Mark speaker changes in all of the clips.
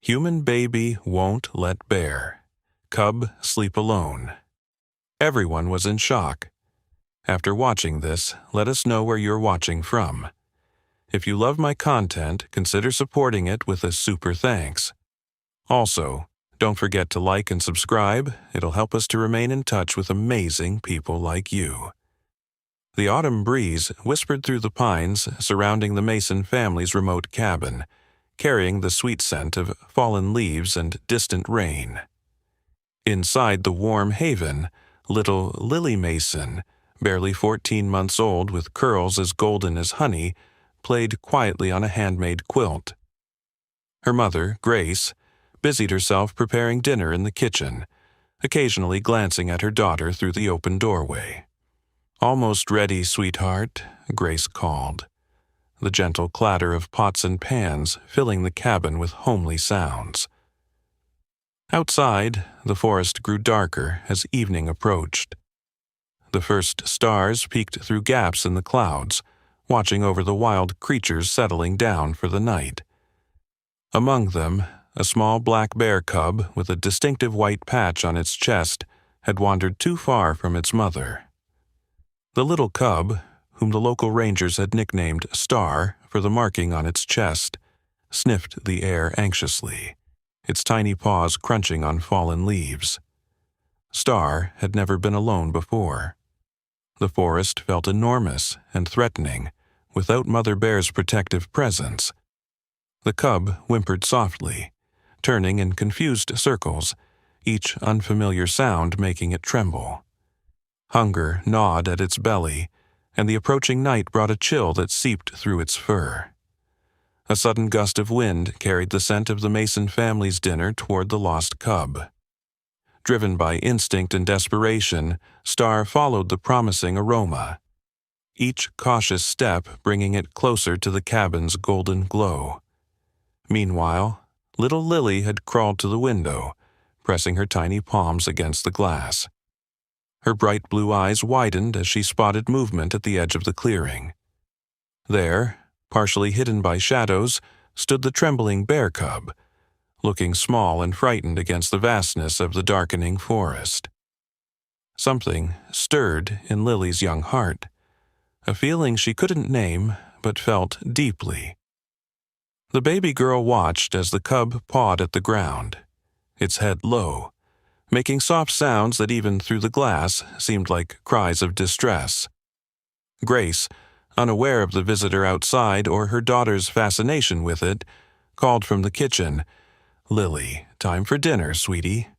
Speaker 1: Human baby won't let bear. Cub sleep alone. Everyone was in shock. After watching this, let us know where you're watching from. If you love my content, consider supporting it with a super thanks. Also, don't forget to like and subscribe. It'll help us to remain in touch with amazing people like you. The autumn breeze whispered through the pines surrounding the Mason family's remote cabin, carrying the sweet scent of fallen leaves and distant rain. Inside the warm haven, little Lily Mason, barely 14 months old with curls as golden as honey, played quietly on a handmade quilt. Her mother, Grace, busied herself preparing dinner in the kitchen, occasionally glancing at her daughter through the open doorway. "Almost ready, sweetheart," Grace called, the gentle clatter of pots and pans filling the cabin with homely sounds. Outside, the forest grew darker as evening approached. The first stars peeked through gaps in the clouds, watching over the wild creatures settling down for the night. Among them, a small black bear cub with a distinctive white patch on its chest had wandered too far from its mother. The little cub, whom the local rangers had nicknamed Star for the marking on its chest, sniffed the air anxiously, its tiny paws crunching on fallen leaves. Star had never been alone before. The forest felt enormous and threatening, without Mother Bear's protective presence. The cub whimpered softly, turning in confused circles, each unfamiliar sound making it tremble. Hunger gnawed at its belly, and the approaching night brought a chill that seeped through its fur. A sudden gust of wind carried the scent of the Mason family's dinner toward the lost cub. Driven by instinct and desperation, Star followed the promising aroma, each cautious step bringing it closer to the cabin's golden glow. Meanwhile, little Lily had crawled to the window, pressing her tiny palms against the glass. Her bright blue eyes widened as she spotted movement at the edge of the clearing. There, partially hidden by shadows, stood the trembling bear cub, looking small and frightened against the vastness of the darkening forest. Something stirred in Lily's young heart, a feeling she couldn't name but felt deeply. The baby girl watched as the cub pawed at the ground, its head low, making soft sounds that even through the glass seemed like cries of distress. Grace, unaware of the visitor outside or her daughter's fascination with it, called from the kitchen, "Lily, time for dinner, sweetie."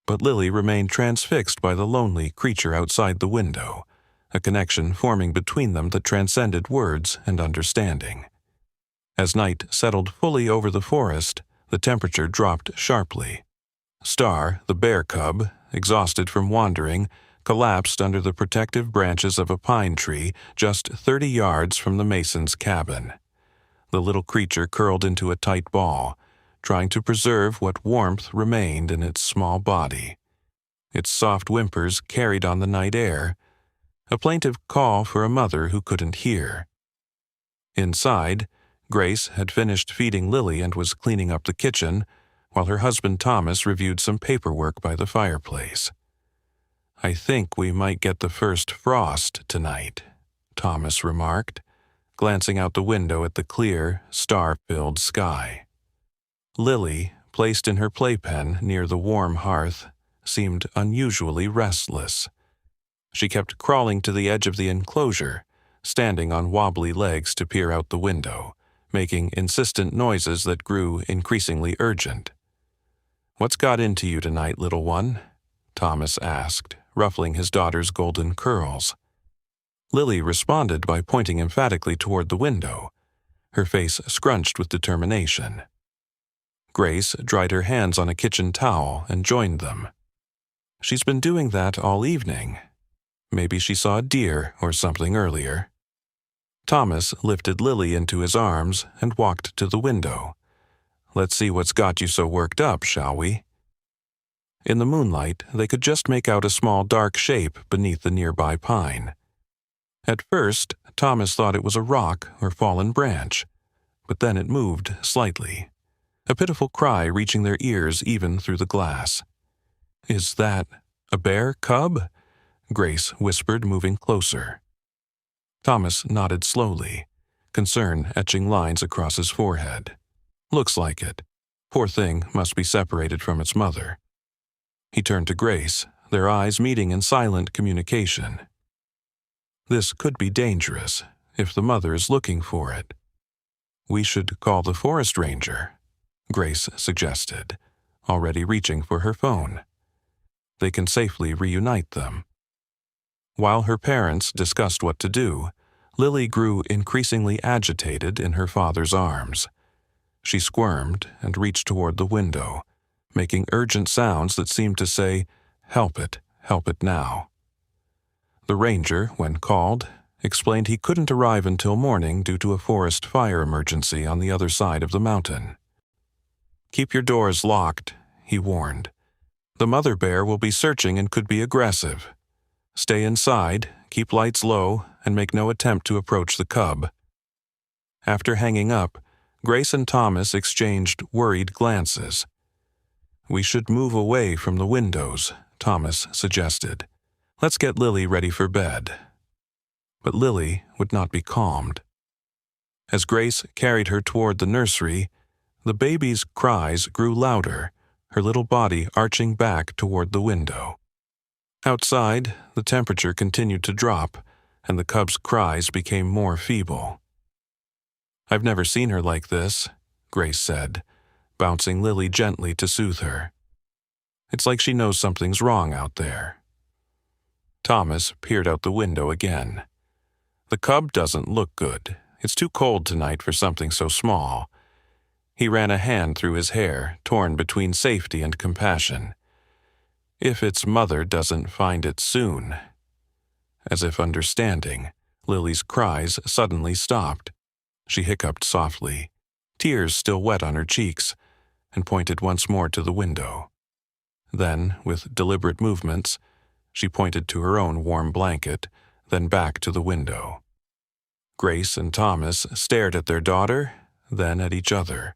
Speaker 1: But Lily remained transfixed by the lonely creature outside the window, a connection forming between them that transcended words and understanding. As night settled fully over the forest, the temperature dropped sharply. Star, the bear cub, exhausted from wandering, collapsed under the protective branches of a pine tree just 30 yards from the Mason's cabin. The little creature curled into a tight ball, trying to preserve what warmth remained in its small body. Its soft whimpers carried on the night air, a plaintive call for a mother who couldn't hear. Inside, Grace had finished feeding Lily and was cleaning up the kitchen, while her husband Thomas reviewed some paperwork by the fireplace. "I think we might get the first frost tonight," Thomas remarked, glancing out the window at the clear, star-filled sky. Lily, placed in her playpen near the warm hearth, seemed unusually restless. She kept crawling to the edge of the enclosure, standing on wobbly legs to peer out the window, making insistent noises that grew increasingly urgent. "What's got into you tonight, little one?" Thomas asked, ruffling his daughter's golden curls. Lily responded by pointing emphatically toward the window, her face scrunched with determination. Grace dried her hands on a kitchen towel and joined them. "She's been doing that all evening. Maybe she saw a deer or something earlier." Thomas lifted Lily into his arms and walked to the window. "Let's see what's got you so worked up, shall we?" In the moonlight, they could just make out a small dark shape beneath the nearby pine. At first, Thomas thought it was a rock or fallen branch, but then it moved slightly. a pitiful cry reaching their ears even through the glass. "Is that a bear cub?" Grace whispered, moving closer. Thomas nodded slowly, concern etching lines across his forehead. "Looks like it. Poor thing must be separated from its mother." He turned to Grace, their eyes meeting in silent communication. "This could be dangerous if the mother is looking for it." "We should call the forest ranger," Grace suggested, already reaching for her phone. "They can safely reunite them." While her parents discussed what to do, Lily grew increasingly agitated in her father's arms. She squirmed and reached toward the window, making urgent sounds that seemed to say, help it now." The ranger, when called, explained he couldn't arrive until morning due to a forest fire emergency on the other side of the mountain. "Keep your doors locked," he warned. "The mother bear will be searching and could be aggressive. Stay inside, keep lights low, and make no attempt to approach the cub." After hanging up, Grace and Thomas exchanged worried glances. "We should move away from the windows," Thomas suggested. "Let's get Lily ready for bed." But Lily would not be calmed. As Grace carried her toward the nursery, the baby's cries grew louder, her little body arching back toward the window. Outside, the temperature continued to drop, and the cub's cries became more feeble. "I've never seen her like this," Grace said, bouncing Lily gently to soothe her. "It's like she knows something's wrong out there." Thomas peered out the window again. "The cub doesn't look good. It's too cold tonight for something so small." He ran a hand through his hair, torn between safety and compassion. "If its mother doesn't find it soon." As if understanding, Lily's cries suddenly stopped. She hiccuped softly, tears still wet on her cheeks, and pointed once more to the window. Then, with deliberate movements, she pointed to her own warm blanket, then back to the window. Grace and Thomas stared at their daughter, then at each other,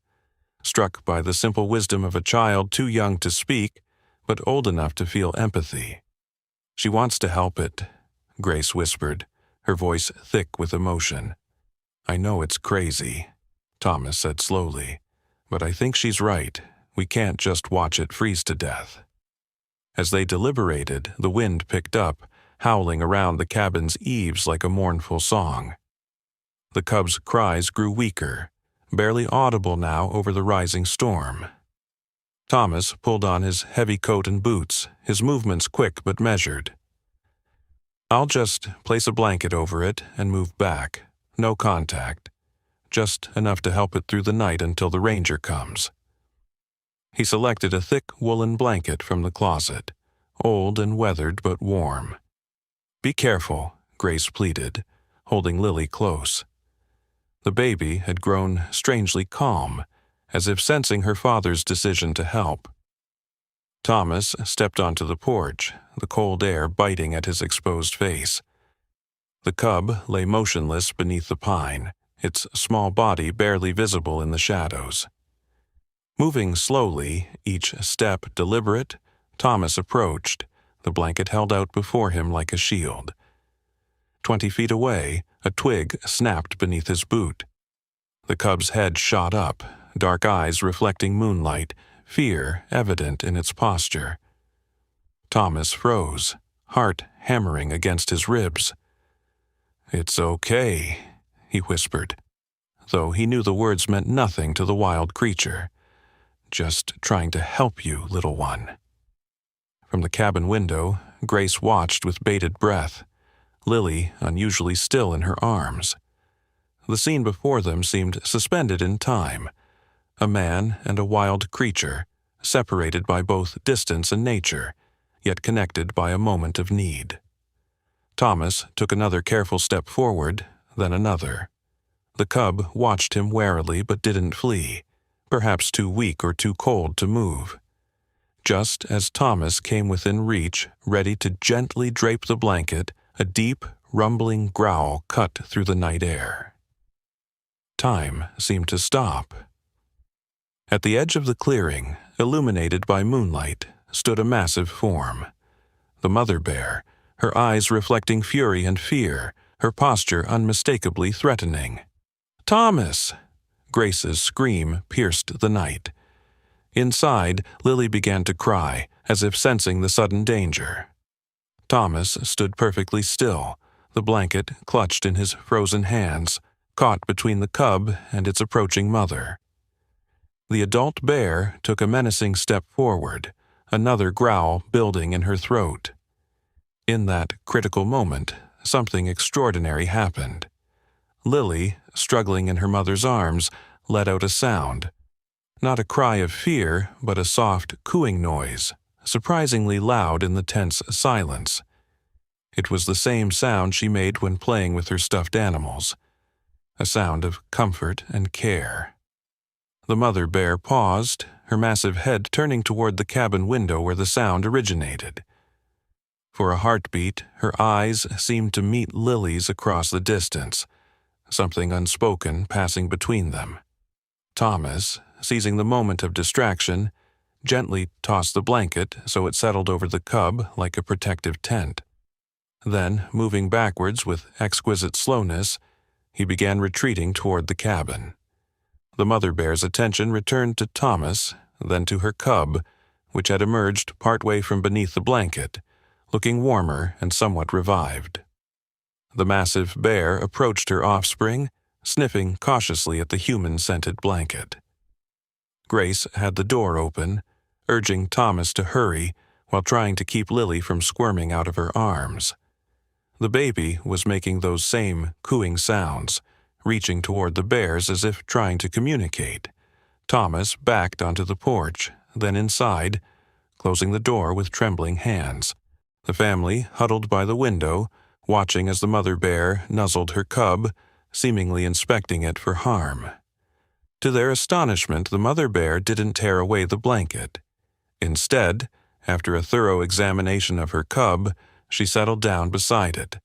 Speaker 1: struck by the simple wisdom of a child too young to speak, but old enough to feel empathy. "She wants to help it," Grace whispered, her voice thick with emotion. "I know it's crazy," Thomas said slowly, "but I think she's right. We can't just watch it freeze to death." As they deliberated, the wind picked up, howling around the cabin's eaves like a mournful song. The cub's cries grew weaker, barely audible now over the rising storm. Thomas pulled on his heavy coat and boots, his movements quick but measured. "I'll just place a blanket over it and move back. No contact. Just enough to help it through the night until the ranger comes." He selected a thick woolen blanket from the closet, old and weathered but warm. "Be careful," Grace pleaded, holding Lily close. The baby had grown strangely calm, as if sensing her father's decision to help. Thomas stepped onto the porch, the cold air biting at his exposed face. The cub lay motionless beneath the pine, its small body barely visible in the shadows. Moving slowly, each step deliberate, Thomas approached, the blanket held out before him like a shield. 20 feet away, a twig snapped beneath his boot. The cub's head shot up, dark eyes reflecting moonlight, fear evident in its posture. Thomas froze, heart hammering against his ribs. "It's okay," he whispered, though he knew the words meant nothing to the wild creature. "Just trying to help you, little one." From the cabin window, Grace watched with bated breath, Lily unusually still in her arms. The scene before them seemed suspended in time, a man and a wild creature, separated by both distance and nature, yet connected by a moment of need. Thomas took another careful step forward, then another. The cub watched him warily but didn't flee, perhaps too weak or too cold to move. Just as Thomas came within reach, ready to gently drape the blanket, a deep, rumbling growl cut through the night air. Time seemed to stop. At the edge of the clearing, illuminated by moonlight, stood a massive form. The mother bear, her eyes reflecting fury and fear, her posture unmistakably threatening. "Thomas!" Grace's scream pierced the night. Inside, Lily began to cry, as if sensing the sudden danger. Thomas stood perfectly still, the blanket clutched in his frozen hands, caught between the cub and its approaching mother. The adult bear took a menacing step forward, another growl building in her throat. In that critical moment, something extraordinary happened. Lily, struggling in her mother's arms, let out a sound. Not a cry of fear, but a soft, cooing noise, surprisingly loud in the tense silence. It was the same sound she made when playing with her stuffed animals, a sound of comfort and care. The mother bear paused, her massive head turning toward the cabin window where the sound originated. For a heartbeat, her eyes seemed to meet Lily's across the distance, something unspoken passing between them. Thomas, seizing the moment of distraction, gently tossed the blanket so it settled over the cub like a protective tent. Then, moving backwards with exquisite slowness, he began retreating toward the cabin. The mother bear's attention returned to Thomas, then to her cub, which had emerged partway from beneath the blanket, looking warmer and somewhat revived. The massive bear approached her offspring, sniffing cautiously at the human-scented blanket. Grace had the door open, urging Thomas to hurry while trying to keep Lily from squirming out of her arms. The baby was making those same cooing sounds, reaching toward the bears as if trying to communicate. Thomas backed onto the porch, then inside, closing the door with trembling hands. The family huddled by the window, watching as the mother bear nuzzled her cub, seemingly inspecting it for harm. To their astonishment, the mother bear didn't tear away the blanket. Instead, after a thorough examination of her cub, she settled down beside it,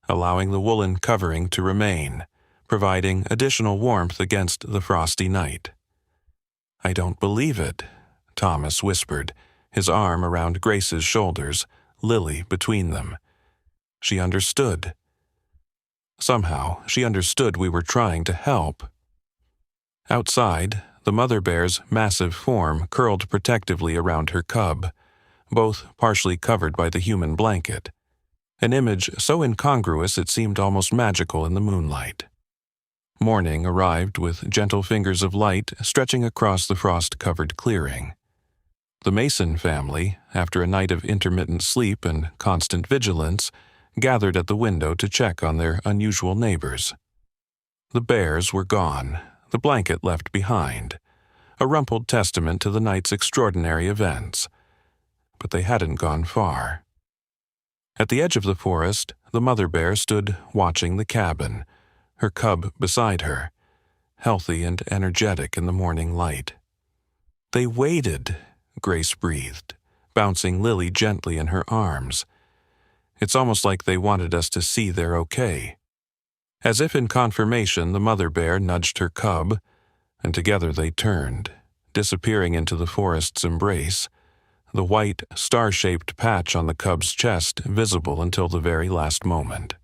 Speaker 1: allowing the woolen covering to remain, providing additional warmth against the frosty night. "I don't believe it," Thomas whispered, his arm around Grace's shoulders, Lily between them. She understood. Somehow, she understood we were trying to help. Outside, the mother bear's massive form curled protectively around her cub, both partially covered by the human blanket, an image so incongruous it seemed almost magical in the moonlight. Morning arrived with gentle fingers of light stretching across the frost-covered clearing. The Mason family, after a night of intermittent sleep and constant vigilance, gathered at the window to check on their unusual neighbors. The bears were gone, the blanket left behind, a rumpled testament to the night's extraordinary events. But they hadn't gone far. At the edge of the forest, the mother bear stood watching the cabin, her cub beside her, healthy and energetic in the morning light. "They waited," Grace breathed, bouncing Lily gently in her arms. "It's almost like they wanted us to see they're okay." As if in confirmation, the mother bear nudged her cub, and together they turned, disappearing into the forest's embrace, the white, star-shaped patch on the cub's chest visible until the very last moment.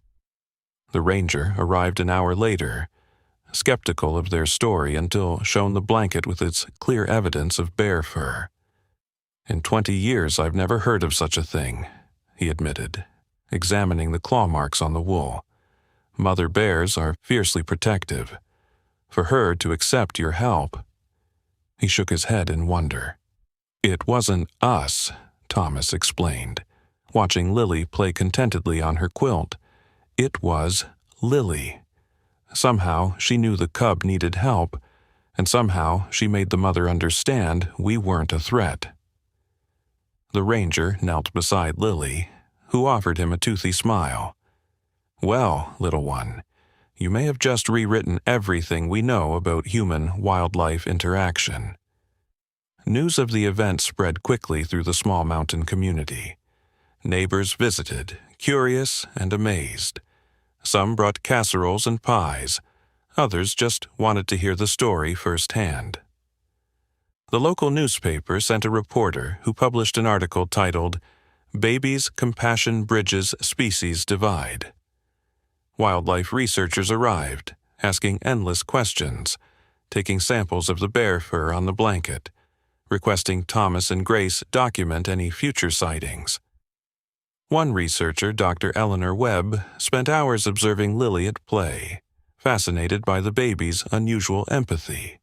Speaker 1: The ranger arrived an hour later, skeptical of their story until shown the blanket with its clear evidence of bear fur. "In 20 years I've never heard of such a thing," he admitted, examining the claw marks on the wool. "Mother bears are fiercely protective. For her to accept your help—" He shook his head in wonder. "It wasn't us," Thomas explained, watching Lily play contentedly on her quilt. "It was Lily. Somehow she knew the cub needed help, and somehow she made the mother understand we weren't a threat." The ranger knelt beside Lily, who offered him a toothy smile. "Well, little one, you may have just rewritten everything we know about human-wildlife interaction." News of the event spread quickly through the small mountain community. Neighbors visited, curious and amazed. Some brought casseroles and pies. Others just wanted to hear the story firsthand. The local newspaper sent a reporter who published an article titled, "Babies Compassion Bridges Species Divide." Wildlife researchers arrived, asking endless questions, taking samples of the bear fur on the blanket, requesting Thomas and Grace document any future sightings. One researcher, Dr. Eleanor Webb, spent hours observing Lily at play, fascinated by the baby's unusual empathy.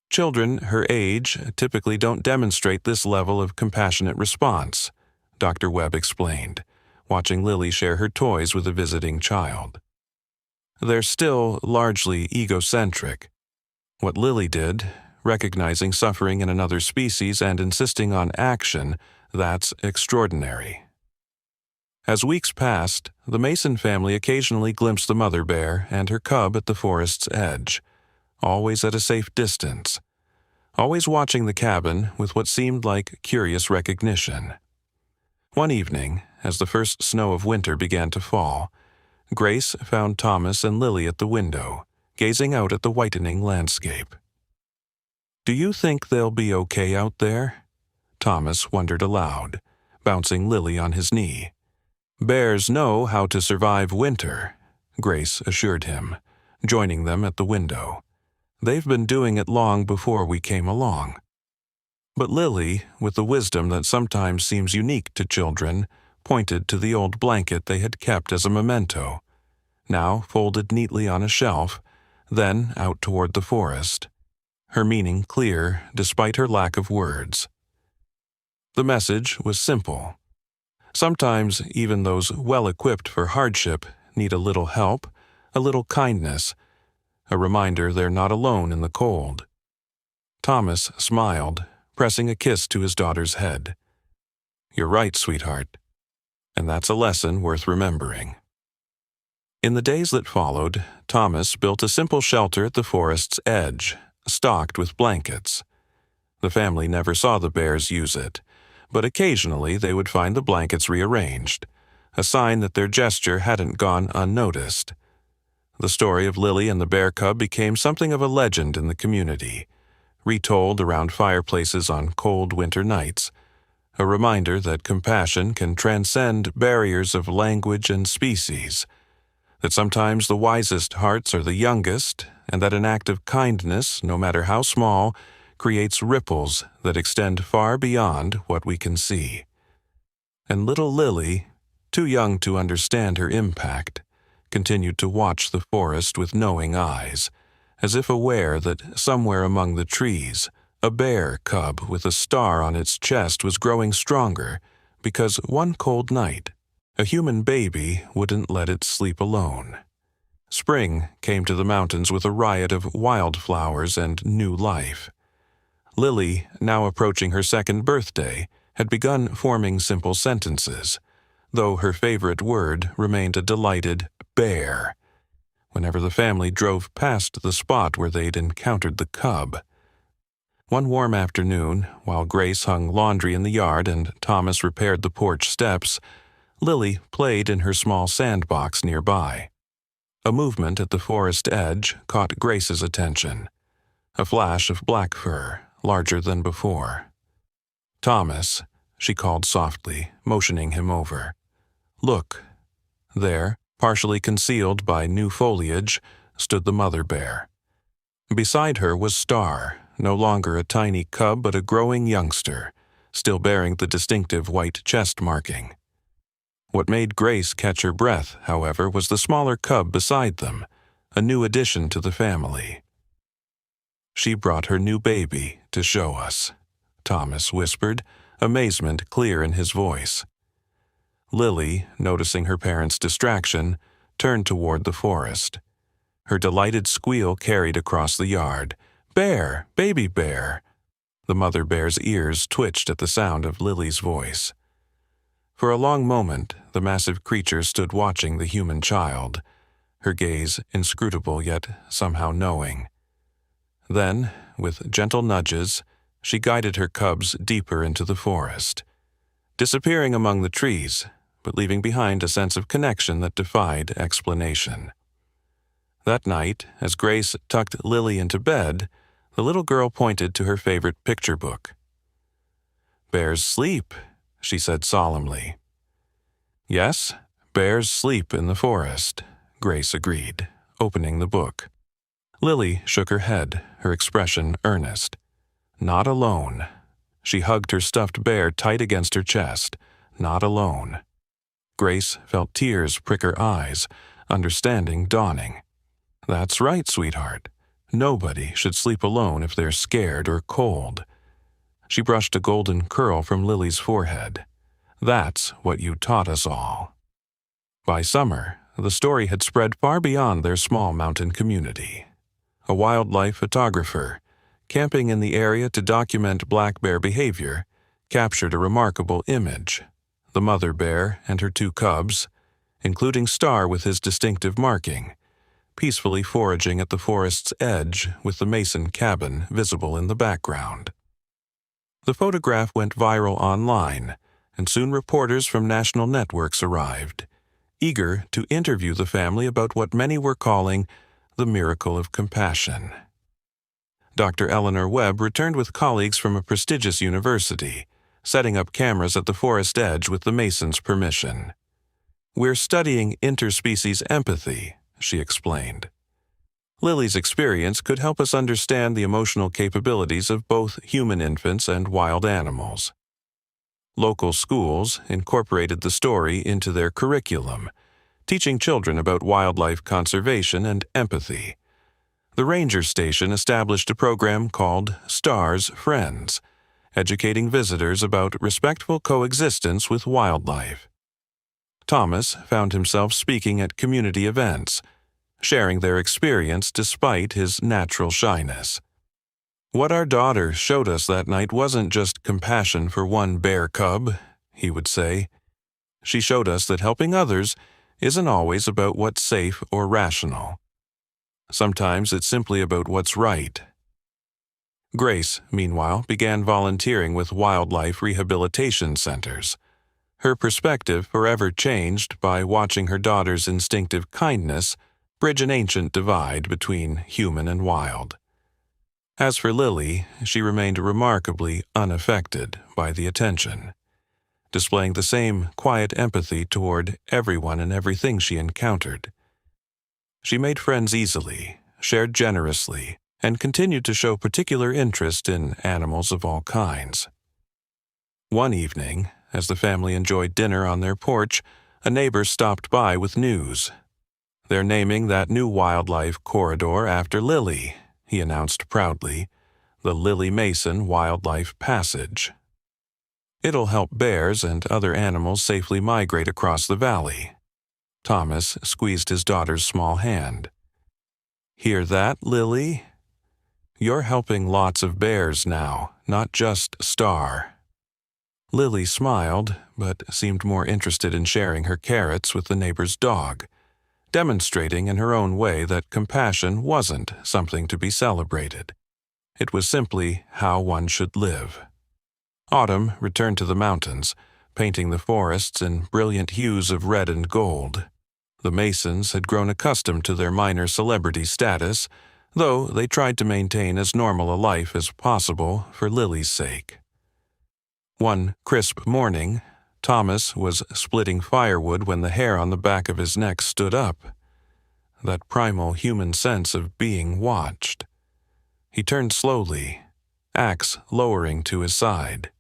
Speaker 1: Children her age typically don't demonstrate this level of compassionate response, Dr. Webb explained, watching Lily share her toys with a visiting child. They're still largely egocentric. What Lily did, recognizing suffering in another species and insisting on action, that's extraordinary. As weeks passed, the Mason family occasionally glimpsed the mother bear and her cub at the forest's edge, always at a safe distance, always watching the cabin with what seemed like curious recognition. One evening, as the first snow of winter began to fall, Grace found Thomas and Lily at the window, gazing out at the whitening landscape. "Do you think they'll be okay out there?" Thomas wondered aloud, bouncing Lily on his knee. "Bears know how to survive winter," Grace assured him, joining them at the window. "They've been doing it long before we came along." But Lily, with the wisdom that sometimes seems unique to children, pointed to the old blanket they had kept as a memento, now folded neatly on a shelf, then out toward the forest, her meaning clear despite her lack of words. The message was simple. Sometimes even those well-equipped for hardship need a little help, a little kindness, a reminder they're not alone in the cold. Thomas smiled, pressing a kiss to his daughter's head. "You're right, sweetheart. And that's a lesson worth remembering." In the days that followed, Thomas built a simple shelter at the forest's edge, stocked with blankets. The family never saw the bears use it, but occasionally they would find the blankets rearranged, a sign that their gesture hadn't gone unnoticed. The story of Lily and the bear cub became something of a legend in the community, retold around fireplaces on cold winter nights, a reminder that compassion can transcend barriers of language and species, that sometimes the wisest hearts are the youngest, and that an act of kindness, no matter how small, creates ripples that extend far beyond what we can see. And little Lily, too young to understand her impact, continued to watch the forest with knowing eyes, as if aware that somewhere among the trees, a bear cub with a star on its chest was growing stronger because one cold night, a human baby wouldn't let it sleep alone. Spring came to the mountains with a riot of wildflowers and new life. Lily, now approaching her second birthday, had begun forming simple sentences, though her favorite word remained a delighted bear, whenever the family drove past the spot where they'd encountered the cub. One warm afternoon, while Grace hung laundry in the yard and Thomas repaired the porch steps, Lily played in her small sandbox nearby. A movement at the forest edge caught Grace's attention, a flash of black fur, larger than before. "Thomas," she called softly, motioning him over. "Look." There, partially concealed by new foliage, stood the mother bear. Beside her was Star, no longer a tiny cub but a growing youngster, still bearing the distinctive white chest marking. What made Grace catch her breath, however, was the smaller cub beside them, a new addition to the family. "She brought her new baby to show us," Thomas whispered, amazement clear in his voice. Lily, noticing her parents' distraction, turned toward the forest. Her delighted squeal carried across the yard. "Bear! Baby bear!" The mother bear's ears twitched at the sound of Lily's voice. For a long moment, the massive creature stood watching the human child, her gaze inscrutable yet somehow knowing. Then, with gentle nudges, she guided her cubs deeper into the forest, disappearing among the trees, but leaving behind a sense of connection that defied explanation. That night, as Grace tucked Lily into bed, The little girl pointed to her favorite picture book. "Bears sleep," she said solemnly. "Yes, bears sleep in the forest," Grace agreed, opening the book. Lily shook her head, her expression earnest. "Not alone." She hugged her stuffed bear tight against her chest. "Not alone." Grace felt tears prick her eyes, understanding dawning. "That's right, sweetheart. Nobody should sleep alone if they're scared or cold." She brushed a golden curl from Lily's forehead. "That's what you taught us all." By summer, the story had spread far beyond their small mountain community. A wildlife photographer, camping in the area to document black bear behavior, captured a remarkable image: the mother bear and her two cubs, including Star with his distinctive marking, peacefully foraging at the forest's edge with the Mason cabin visible in the background. The photograph went viral online, and soon reporters from national networks arrived, eager to interview the family about what many were calling the miracle of compassion. Dr. Eleanor Webb returned with colleagues from a prestigious university, setting up cameras at the forest edge with the Masons' permission. "We're studying interspecies empathy," she explained. Lily's experience could help us understand the emotional capabilities of both human infants and wild animals. Local schools incorporated the story into their curriculum, teaching children about wildlife conservation and empathy. The ranger station established a program called Star's Friends, educating visitors about respectful coexistence with wildlife. Thomas found himself speaking at community events, sharing their experience despite his natural shyness. "What our daughter showed us that night wasn't just compassion for one bear cub," he would say. "She showed us that helping others isn't always about what's safe or rational. Sometimes it's simply about what's right." Grace, meanwhile, began volunteering with wildlife rehabilitation centers. Her perspective forever changed by watching her daughter's instinctive kindness bridge an ancient divide between human and wild. As for Lily, she remained remarkably unaffected by the attention, displaying the same quiet empathy toward everyone and everything she encountered. She made friends easily, shared generously, and continued to show particular interest in animals of all kinds. One evening, as the family enjoyed dinner on their porch, a neighbor stopped by with news. "They're naming that new wildlife corridor after Lily," he announced proudly, "the Lily Mason Wildlife Passage. It'll help bears and other animals safely migrate across the valley." Thomas squeezed his daughter's small hand. "Hear that, Lily? You're helping lots of bears now, not just Star." Lily smiled, but seemed more interested in sharing her carrots with the neighbor's dog, demonstrating in her own way that compassion wasn't something to be celebrated. It was simply how one should live. Autumn returned to the mountains, painting the forests in brilliant hues of red and gold. The Masons had grown accustomed to their minor celebrity status, though they tried to maintain as normal a life as possible for Lily's sake. One crisp morning, Thomas was splitting firewood when the hair on the back of his neck stood up. That primal human sense of being watched. He turned slowly, axe lowering to his side.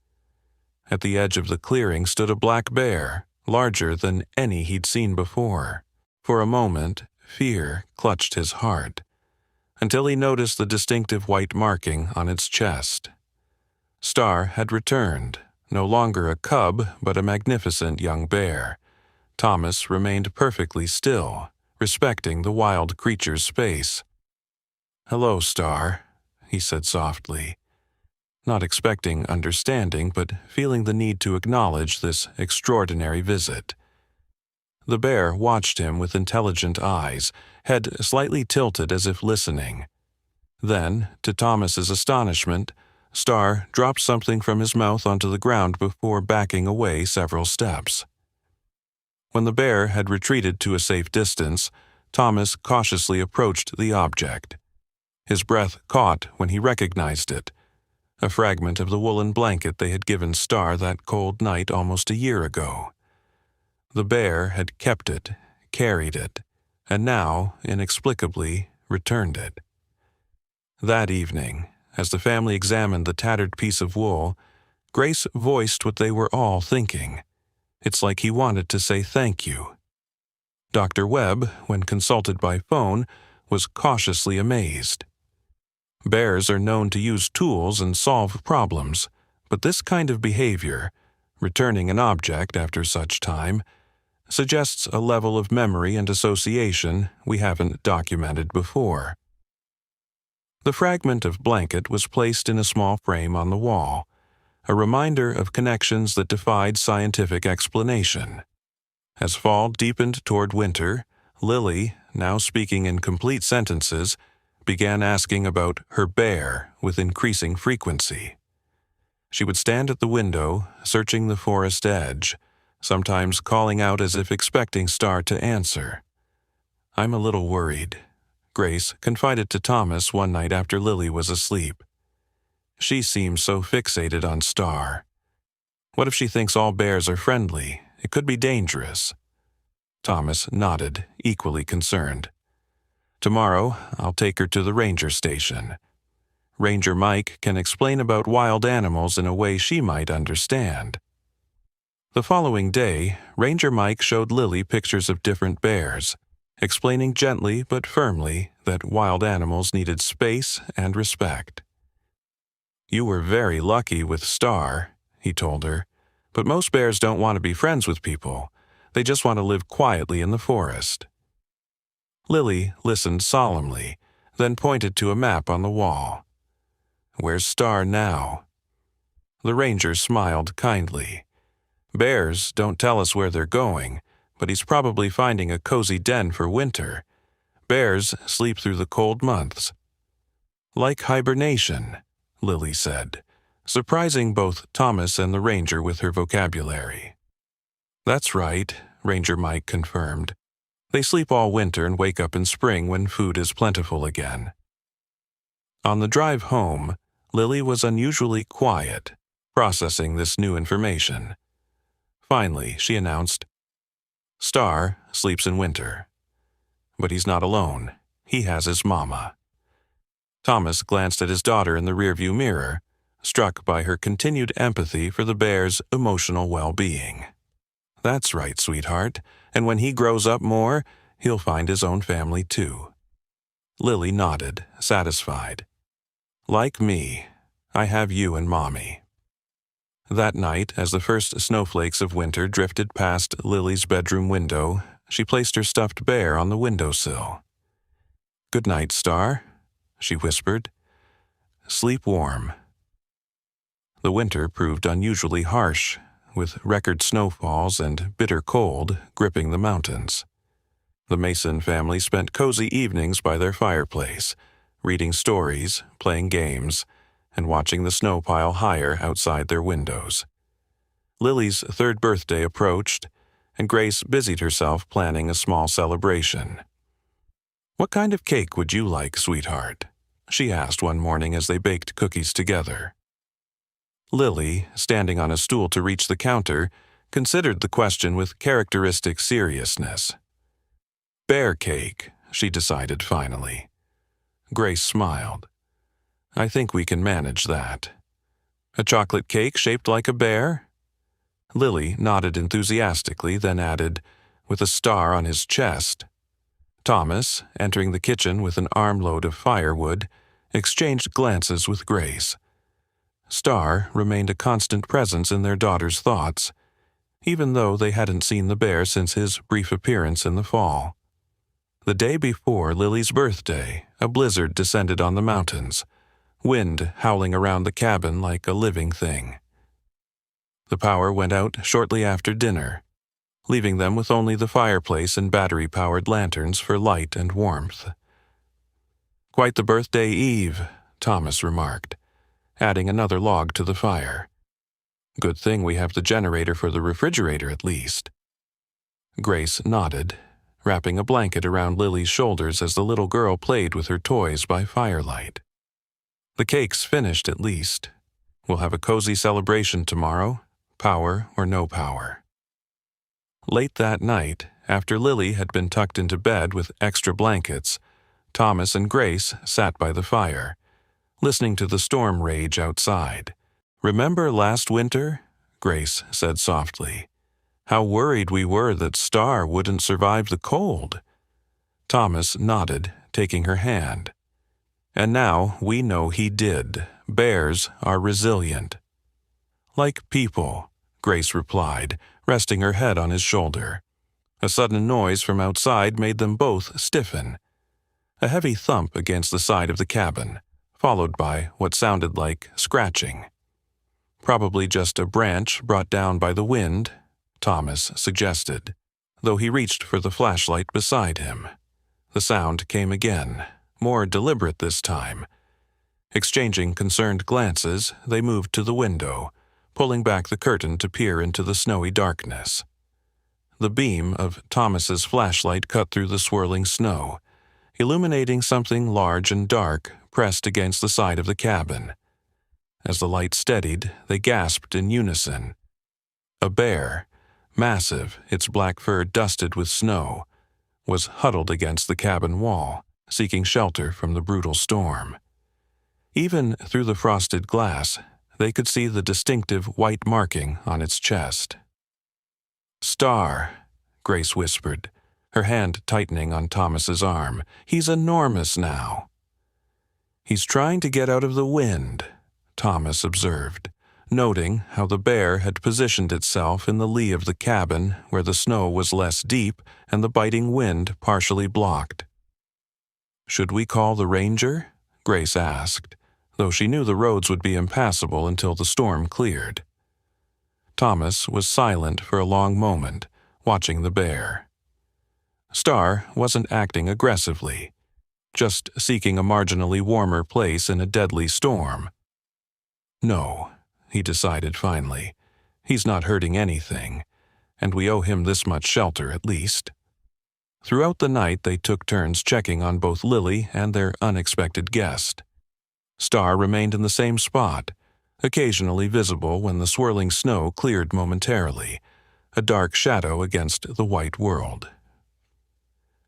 Speaker 1: At the edge of the clearing stood a black bear, larger than any he'd seen before. For a moment, fear clutched his heart, until he noticed the distinctive white marking on its chest. Star had returned, no longer a cub, but a magnificent young bear. Thomas remained perfectly still, respecting the wild creature's space. "Hello, Star," he said softly, not expecting understanding, but feeling the need to acknowledge this extraordinary visit. The bear watched him with intelligent eyes, head slightly tilted as if listening. Then, to Thomas's astonishment, Star dropped something from his mouth onto the ground before backing away several steps. When the bear had retreated to a safe distance, Thomas cautiously approached the object. His breath caught when he recognized it, a fragment of the woolen blanket they had given Star that cold night almost a year ago. The bear had kept it, carried it, and now, inexplicably, returned it. That evening, as the family examined the tattered piece of wool, Grace voiced what they were all thinking. It's like he wanted to say thank you. Dr. Webb, when consulted by phone, was cautiously amazed. Bears are known to use tools and solve problems, but this kind of behavior, returning an object after such time, suggests a level of memory and association we haven't documented before. The fragment of blanket was placed in a small frame on the wall, a reminder of connections that defied scientific explanation. As fall deepened toward winter, Lily, now speaking in complete sentences, began asking about her bear with increasing frequency. She would stand at the window, searching the forest edge, sometimes calling out as if expecting Star to answer. "I'm a little worried," Grace confided to Thomas one night after Lily was asleep. "She seems so fixated on Star. What if she thinks all bears are friendly? It could be dangerous." Thomas nodded, equally concerned. "Tomorrow, I'll take her to the ranger station. Ranger Mike can explain about wild animals in a way she might understand." The following day, Ranger Mike showed Lily pictures of different bears, explaining gently but firmly that wild animals needed space and respect. "You were very lucky with Star," he told her, "but most bears don't want to be friends with people. They just want to live quietly in the forest." Lily listened solemnly, then pointed to a map on the wall. "Where's Star now?" The ranger smiled kindly. "Bears don't tell us where they're going, but he's probably finding a cozy den for winter. Bears sleep through the cold months." "Like hibernation," Lily said, surprising both Thomas and the ranger with her vocabulary. "That's right," Ranger Mike confirmed. "They sleep all winter and wake up in spring when food is plentiful again." On the drive home, Lily was unusually quiet, processing this new information. Finally, she announced, "Star sleeps in winter. But he's not alone. He has his mama." Thomas glanced at his daughter in the rearview mirror, struck by her continued empathy for the bear's emotional well-being. "That's right, sweetheart, and when he grows up more, he'll find his own family too." Lily nodded, satisfied. "Like me, I have you and Mommy." That night, as the first snowflakes of winter drifted past Lily's bedroom window, she placed her stuffed bear on the windowsill. "Good night, Star," she whispered. "Sleep warm." The winter proved unusually harsh, with record snowfalls and bitter cold gripping the mountains. The Mason family spent cozy evenings by their fireplace, reading stories, playing games, and watching the snow pile higher outside their windows. Lily's third birthday approached, and Grace busied herself planning a small celebration. "What kind of cake would you like, sweetheart?" she asked one morning as they baked cookies together. Lily, standing on a stool to reach the counter, considered the question with characteristic seriousness. "Bear cake," she decided finally. Grace smiled. "I think we can manage that." "A chocolate cake shaped like a bear?" Lily nodded enthusiastically, then added, "with a star on his chest." Thomas, entering the kitchen with an armload of firewood, exchanged glances with Grace. Star remained a constant presence in their daughter's thoughts, even though they hadn't seen the bear since his brief appearance in the fall. The day before Lily's birthday, a blizzard descended on the mountains, wind howling around the cabin like a living thing. The power went out shortly after dinner, leaving them with only the fireplace and battery-powered lanterns for light and warmth. "Quite the birthday eve," Thomas remarked, adding another log to the fire. "Good thing we have the generator for the refrigerator at least." Grace nodded, wrapping a blanket around Lily's shoulders as the little girl played with her toys by firelight. "The cake's finished at least. We'll have a cozy celebration tomorrow, power or no power." Late that night, after Lily had been tucked into bed with extra blankets, Thomas and Grace sat by the fire, listening to the storm rage outside. "Remember last winter?" Grace said softly. "How worried we were that Star wouldn't survive the cold." Thomas nodded, taking her hand. "And now we know he did. Bears are resilient." "Like people," Grace replied, resting her head on his shoulder. A sudden noise from outside made them both stiffen. A heavy thump against the side of the cabin, followed by what sounded like scratching. "Probably just a branch brought down by the wind," Thomas suggested, though he reached for the flashlight beside him. The sound came again, more deliberate this time. Exchanging concerned glances, they moved to the window, pulling back the curtain to peer into the snowy darkness. The beam of Thomas's flashlight cut through the swirling snow, illuminating something large and dark pressed against the side of the cabin. As the light steadied, they gasped in unison. A bear, massive, its black fur dusted with snow, was huddled against the cabin wall, seeking shelter from the brutal storm. Even through the frosted glass, they could see the distinctive white marking on its chest. "Star," Grace whispered, her hand tightening on Thomas's arm. "He's enormous now." "He's trying to get out of the wind," Thomas observed, noting how the bear had positioned itself in the lee of the cabin where the snow was less deep and the biting wind partially blocked. "Should we call the ranger?" Grace asked, though she knew the roads would be impassable until the storm cleared. Thomas was silent for a long moment, watching the bear. Star wasn't acting aggressively, just seeking a marginally warmer place in a deadly storm. "No," he decided finally. "He's not hurting anything, and we owe him this much shelter at least." Throughout the night they took turns checking on both Lily and their unexpected guest. Star remained in the same spot, occasionally visible when the swirling snow cleared momentarily, a dark shadow against the white world.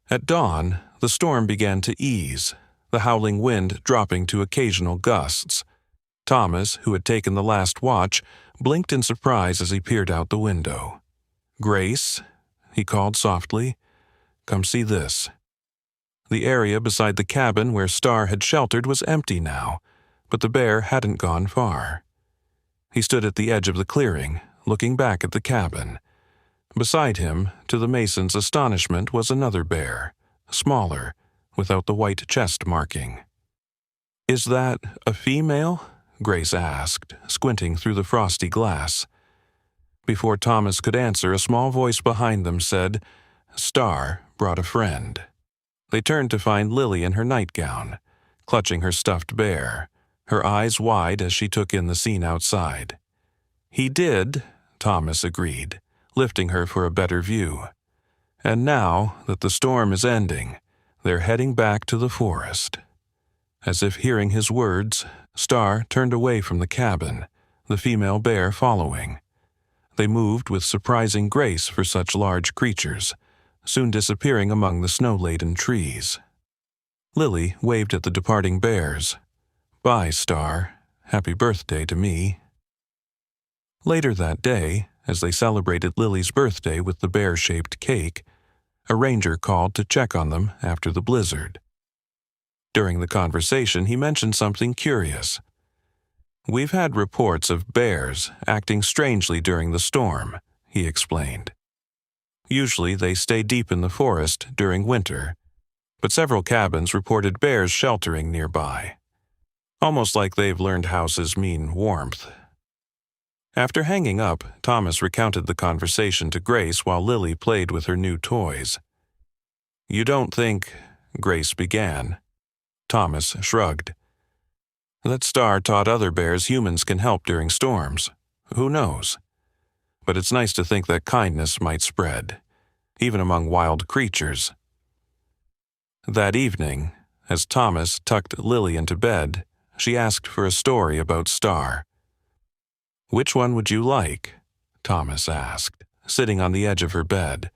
Speaker 1: At dawn, the storm began to ease, the howling wind dropping to occasional gusts. Thomas, who had taken the last watch, blinked in surprise as he peered out the window. "Grace," he called softly, "come see this." The area beside the cabin where Star had sheltered was empty now, but the bear hadn't gone far. He stood at the edge of the clearing, looking back at the cabin. Beside him, to the mason's astonishment, was another bear, smaller, without the white chest marking. "Is that a female?" Grace asked, squinting through the frosty glass. Before Thomas could answer, a small voice behind them said, "Star brought a friend." They turned to find Lily in her nightgown, clutching her stuffed bear, her eyes wide as she took in the scene outside. "He did," Thomas agreed, lifting her for a better view. "And now that the storm is ending, they're heading back to the forest." As if hearing his words, Star turned away from the cabin, the female bear following. They moved with surprising grace for such large creatures, soon disappearing among the snow-laden trees. Lily waved at the departing bears. "Bye, Star. Happy birthday to me." Later that day, as they celebrated Lily's birthday with the bear-shaped cake, a ranger called to check on them after the blizzard. During the conversation, he mentioned something curious. "We've had reports of bears acting strangely during the storm," he explained. "Usually they stay deep in the forest during winter, but several cabins reported bears sheltering nearby. Almost like they've learned houses mean warmth." After hanging up, Thomas recounted the conversation to Grace while Lily played with her new toys. "You don't think—" Grace began. Thomas shrugged. "That Star taught other bears humans can help during storms. Who knows? But it's nice to think that kindness might spread. even among wild creatures. That evening, as Thomas tucked Lily into bed, she asked for a story about Star. "Which one would you like?" Thomas asked, sitting on the edge of her bed.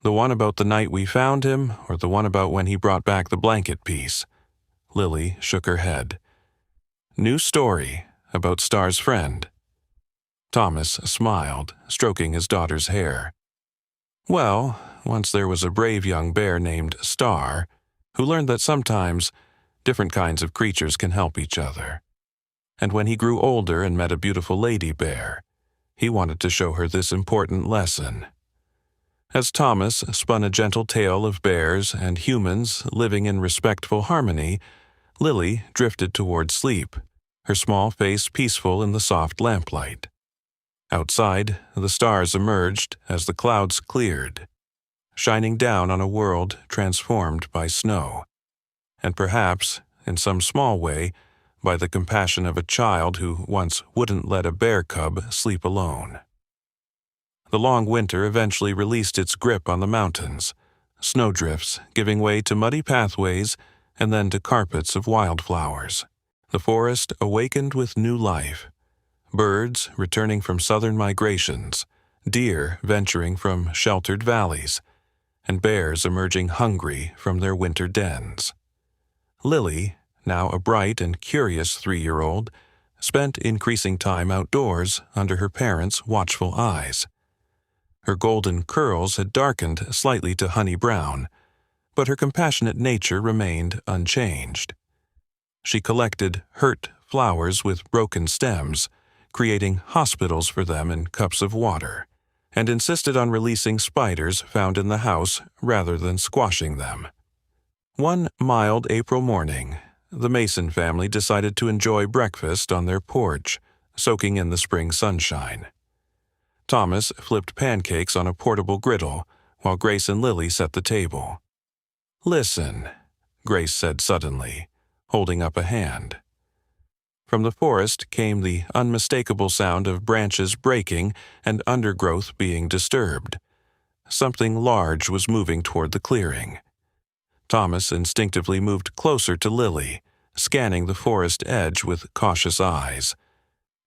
Speaker 1: "The one about the night we found him, or the one about when he brought back the blanket piece?" Lily shook her head. "New story, about Star's friend." Thomas smiled, stroking his daughter's hair. "Well, once there was a brave young bear named Star, who learned that sometimes different kinds of creatures can help each other. And when he grew older and met a beautiful lady bear, he wanted to show her this important lesson." As Thomas spun a gentle tale of bears and humans living in respectful harmony, Lily drifted toward sleep, her small face peaceful in the soft lamplight. Outside, the stars emerged as the clouds cleared, shining down on a world transformed by snow, and perhaps, in some small way, by the compassion of a child who once wouldn't let a bear cub sleep alone. The long winter eventually released its grip on the mountains, snowdrifts giving way to muddy pathways and then to carpets of wildflowers. The forest awakened with new life. Birds returning from southern migrations, deer venturing from sheltered valleys, and bears emerging hungry from their winter dens. Lily, now a bright and curious 3-year-old, spent increasing time outdoors under her parents' watchful eyes. Her golden curls had darkened slightly to honey brown, but her compassionate nature remained unchanged. She collected hurt flowers with broken stems, creating hospitals for them in cups of water, and insisted on releasing spiders found in the house rather than squashing them. One mild April morning, the Mason family decided to enjoy breakfast on their porch, soaking in the spring sunshine. Thomas flipped pancakes on a portable griddle, while Grace and Lily set the table. "Listen," Grace said suddenly, holding up a hand. From the forest came the unmistakable sound of branches breaking and undergrowth being disturbed. Something large was moving toward the clearing. Thomas instinctively moved closer to Lily, scanning the forest edge with cautious eyes.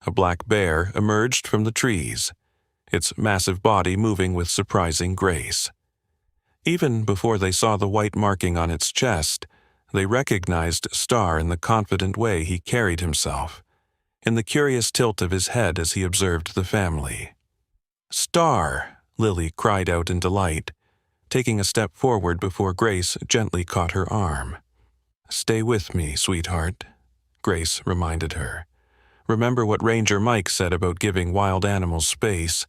Speaker 1: A black bear emerged from the trees, its massive body moving with surprising grace. Even before they saw the white marking on its chest, they recognized Star in the confident way he carried himself, in the curious tilt of his head as he observed the family. "Star!" Lily cried out in delight, taking a step forward before Grace gently caught her arm. "Stay with me, sweetheart," Grace reminded her. "Remember what Ranger Mike said about giving wild animals space."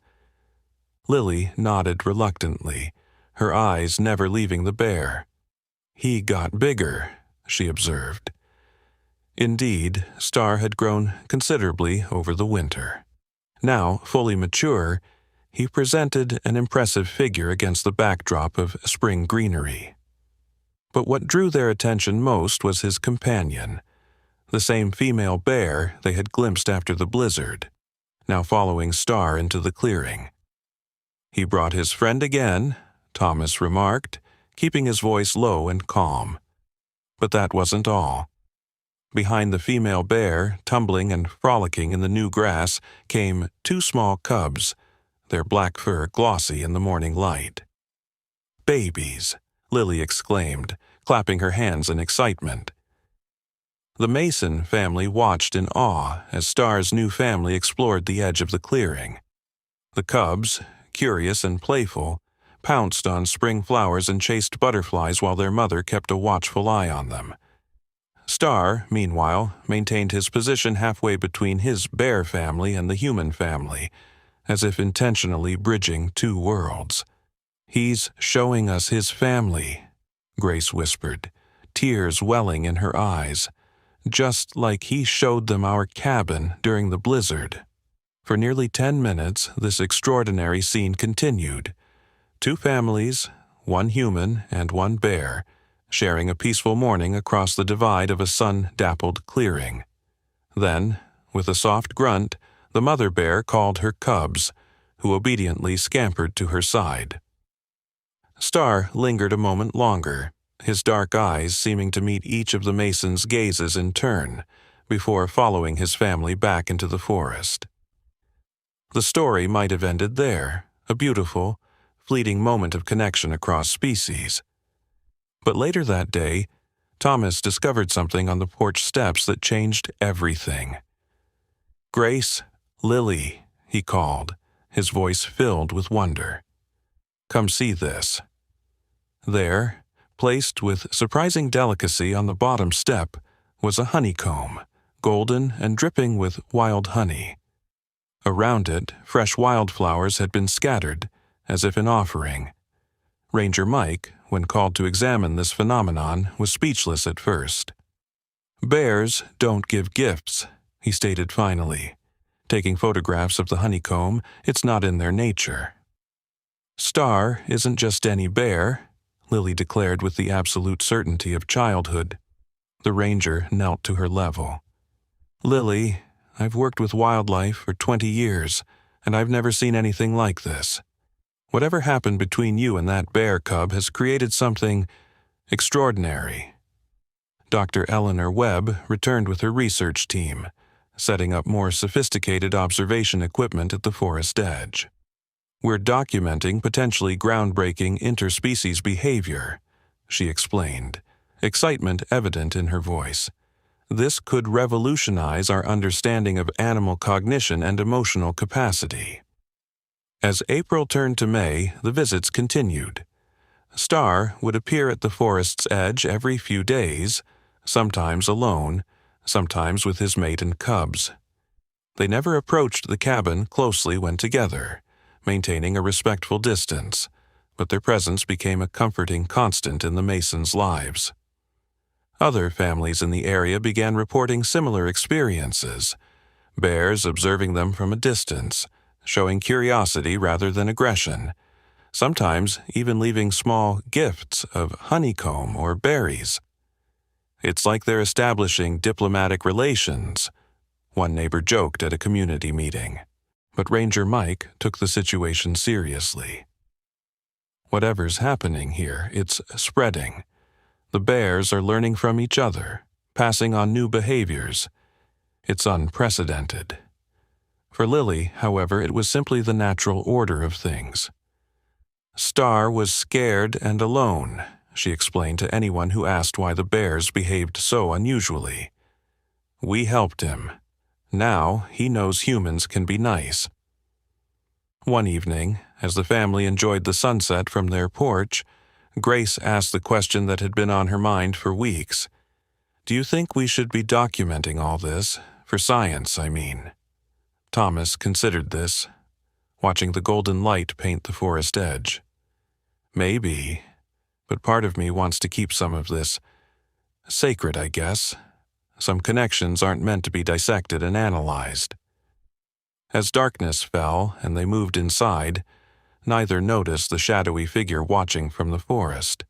Speaker 1: Lily nodded reluctantly, her eyes never leaving the bear. "He got bigger," she observed. Indeed, Star had grown considerably over the winter. Now, fully mature, he presented an impressive figure against the backdrop of spring greenery. But what drew their attention most was his companion, the same female bear they had glimpsed after the blizzard, now following Star into the clearing. "He brought his friend again," Thomas remarked, keeping his voice low and calm. But that wasn't all. Behind the female bear, tumbling and frolicking in the new grass, came 2 small cubs, their black fur glossy in the morning light. "Babies!" Lily exclaimed, clapping her hands in excitement. The Mason family watched in awe as Star's new family explored the edge of the clearing. The cubs, curious and playful, pounced on spring flowers and chased butterflies while their mother kept a watchful eye on them. Star, meanwhile, maintained his position halfway between his bear family and the human family, as if intentionally bridging 2 worlds. "He's showing us his family," Grace whispered, tears welling in her eyes, "just like he showed them our cabin during the blizzard." For nearly 10 minutes, this extraordinary scene continued. 2 families, 1 human and 1 bear, sharing a peaceful morning across the divide of a sun-dappled clearing. Then, with a soft grunt, the mother bear called her cubs, who obediently scampered to her side. Star lingered a moment longer, his dark eyes seeming to meet each of the Mason's gazes in turn, before following his family back into the forest. The story might have ended there, a beautiful, fleeting moment of connection across species. But later that day, Thomas discovered something on the porch steps that changed everything. "Grace, Lily," he called, his voice filled with wonder. "Come see this." There, placed with surprising delicacy on the bottom step, was a honeycomb, golden and dripping with wild honey. Around it, fresh wildflowers had been scattered, as if in offering. Ranger Mike, when called to examine this phenomenon, was speechless at first. "Bears don't give gifts," he stated finally. Taking photographs of the honeycomb, it's not in their nature. "Star isn't just any bear," Lily declared with the absolute certainty of childhood. The ranger knelt to her level. "Lily, I've worked with wildlife for 20 years, and I've never seen anything like this. Whatever happened between you and that bear cub has created something extraordinary." Dr. Eleanor Webb returned with her research team, setting up more sophisticated observation equipment at the forest edge. "We're documenting potentially groundbreaking interspecies behavior," she explained, excitement evident in her voice. "This could revolutionize our understanding of animal cognition and emotional capacity." As April turned to May, the visits continued. Star would appear at the forest's edge every few days, sometimes alone, sometimes with his mate and cubs. They never approached the cabin closely when together, maintaining a respectful distance, but their presence became a comforting constant in the Masons' lives. Other families in the area began reporting similar experiences, bears observing them from a distance, showing curiosity rather than aggression, sometimes even leaving small gifts of honeycomb or berries. "It's like they're establishing diplomatic relations," one neighbor joked at a community meeting, but Ranger Mike took the situation seriously. "Whatever's happening here, it's spreading. The bears are learning from each other, passing on new behaviors. It's unprecedented." For Lily, however, it was simply the natural order of things. "Star was scared and alone," she explained to anyone who asked why the bears behaved so unusually. "We helped him. Now he knows humans can be nice." One evening, as the family enjoyed the sunset from their porch, Grace asked the question that had been on her mind for weeks. "Do you think we should be documenting all this? For science, I mean." Thomas considered this, watching the golden light paint the forest edge. "Maybe, but part of me wants to keep some of this sacred, I guess. Some connections aren't meant to be dissected and analyzed." As darkness fell and they moved inside, neither noticed the shadowy figure watching from the forest.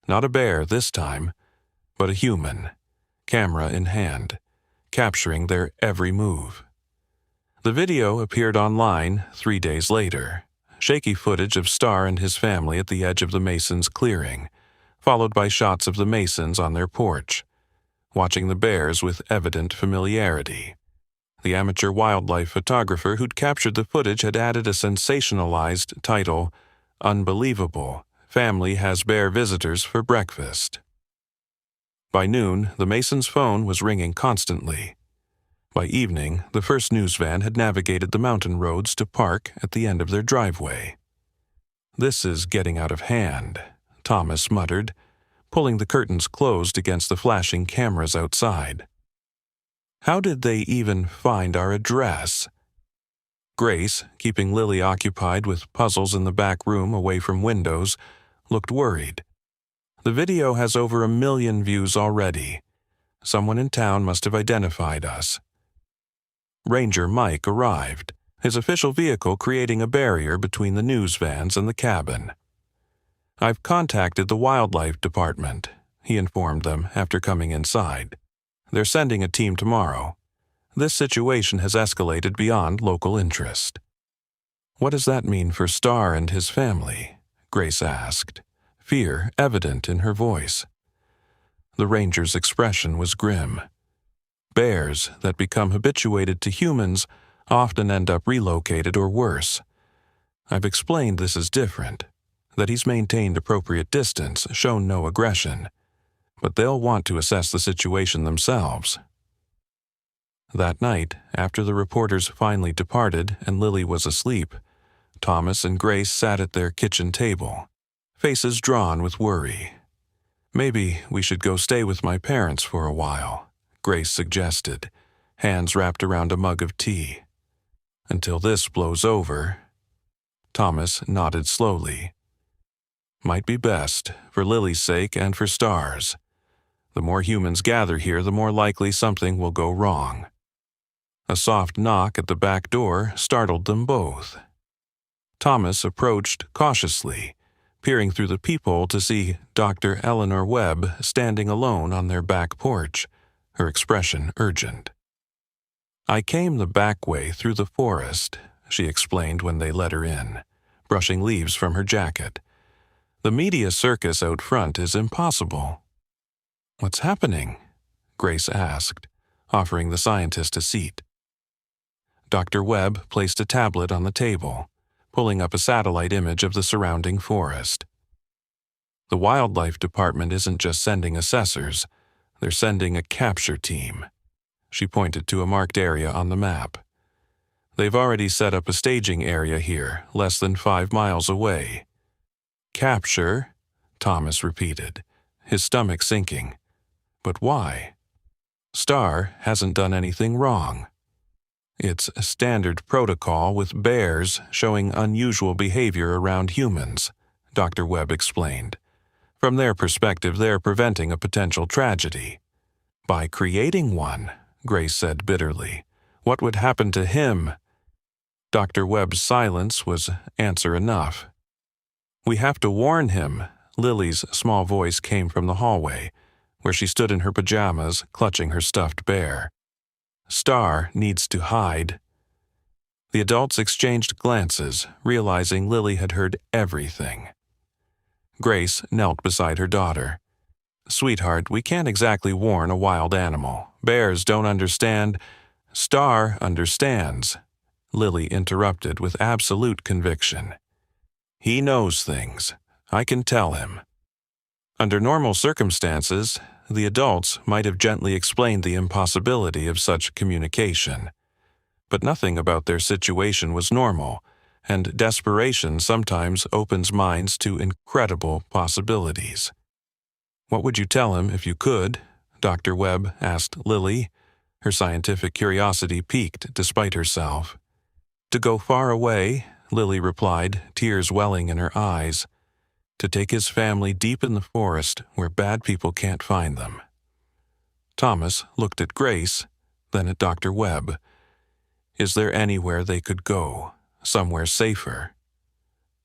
Speaker 1: Not a bear this time, but a human, camera in hand, capturing their every move. The video appeared online 3 days later, shaky footage of Star and his family at the edge of the Masons' clearing, followed by shots of the Masons on their porch, watching the bears with evident familiarity. The amateur wildlife photographer who'd captured the footage had added a sensationalized title, "Unbelievable, Family Has Bear Visitors for Breakfast." By noon, the Masons' phone was ringing constantly. By evening, the first news van had navigated the mountain roads to park at the end of their driveway. "This is getting out of hand," Thomas muttered, pulling the curtains closed against the flashing cameras outside. "How did they even find our address?" Grace, keeping Lily occupied with puzzles in the back room away from windows, looked worried. "The video has over 1 million views already. Someone in town must have identified us." Ranger Mike arrived, his official vehicle creating a barrier between the news vans and the cabin. "I've contacted the wildlife department," he informed them after coming inside. "They're sending a team tomorrow. This situation has escalated beyond local interest." "What does that mean for Star and his family?" Grace asked, fear evident in her voice. The ranger's expression was grim. Bears that become habituated to humans often end up relocated or worse. I've explained this is different, that he's maintained appropriate distance, shown no aggression, but they'll want to assess the situation themselves. That night, after the reporters finally departed and Lily was asleep, Thomas and Grace sat at their kitchen table, faces drawn with worry. Maybe we should go stay with my parents for a while, Grace suggested, hands wrapped around a mug of tea. Until this blows over. Thomas nodded slowly. Might be best, for Lily's sake and for Star's. The more humans gather here, the more likely something will go wrong. A soft knock at the back door startled them both. Thomas approached cautiously, peering through the peephole to see Dr. Eleanor Webb standing alone on their back porch, her expression urgent. I came the back way through the forest, she explained when they let her in, brushing leaves from her jacket. The media circus out front is impossible. What's happening? Grace asked, offering the scientist a seat. Dr. Webb placed a tablet on the table, pulling up a satellite image of the surrounding forest. The wildlife department isn't just sending assessors, they're sending a capture team. She pointed to a marked area on the map. They've already set up a staging area here, less than 5 miles away. Capture? Thomas repeated, his stomach sinking. But why? Star hasn't done anything wrong. It's a standard protocol with bears showing unusual behavior around humans, Dr. Webb explained. From their perspective, they're preventing a potential tragedy. By creating one, Grace said bitterly, what would happen to him? Dr. Webb's silence was answer enough. We have to warn him, Lily's small voice came from the hallway, where she stood in her pajamas, clutching her stuffed bear. Star needs to hide. The adults exchanged glances, realizing Lily had heard everything. Grace knelt beside her daughter. Sweetheart, we can't exactly warn a wild animal. Bears don't understand. Star understands, Lily interrupted with absolute conviction. He knows things. I can tell him. Under normal circumstances, the adults might have gently explained the impossibility of such communication. But nothing about their situation was normal, and desperation sometimes opens minds to incredible possibilities. What would you tell him if you could? Dr. Webb asked Lily, her scientific curiosity piqued despite herself. To go far away, Lily replied, tears welling in her eyes. To take his family deep in the forest where bad people can't find them. Thomas looked at Grace, then at Dr. Webb. Is there anywhere they could go, somewhere safer?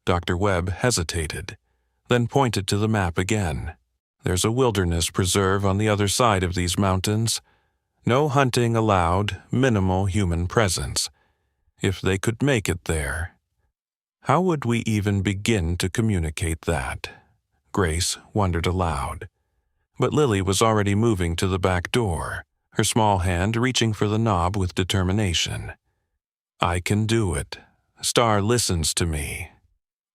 Speaker 1: Dr. Webb hesitated, then pointed to the map again. There's a wilderness preserve on the other side of these mountains. No hunting allowed, minimal human presence. If they could make it there. How would we even begin to communicate that? Grace wondered aloud. But Lily was already moving to the back door, her small hand reaching for the knob with determination. I can do it. Star listens to me.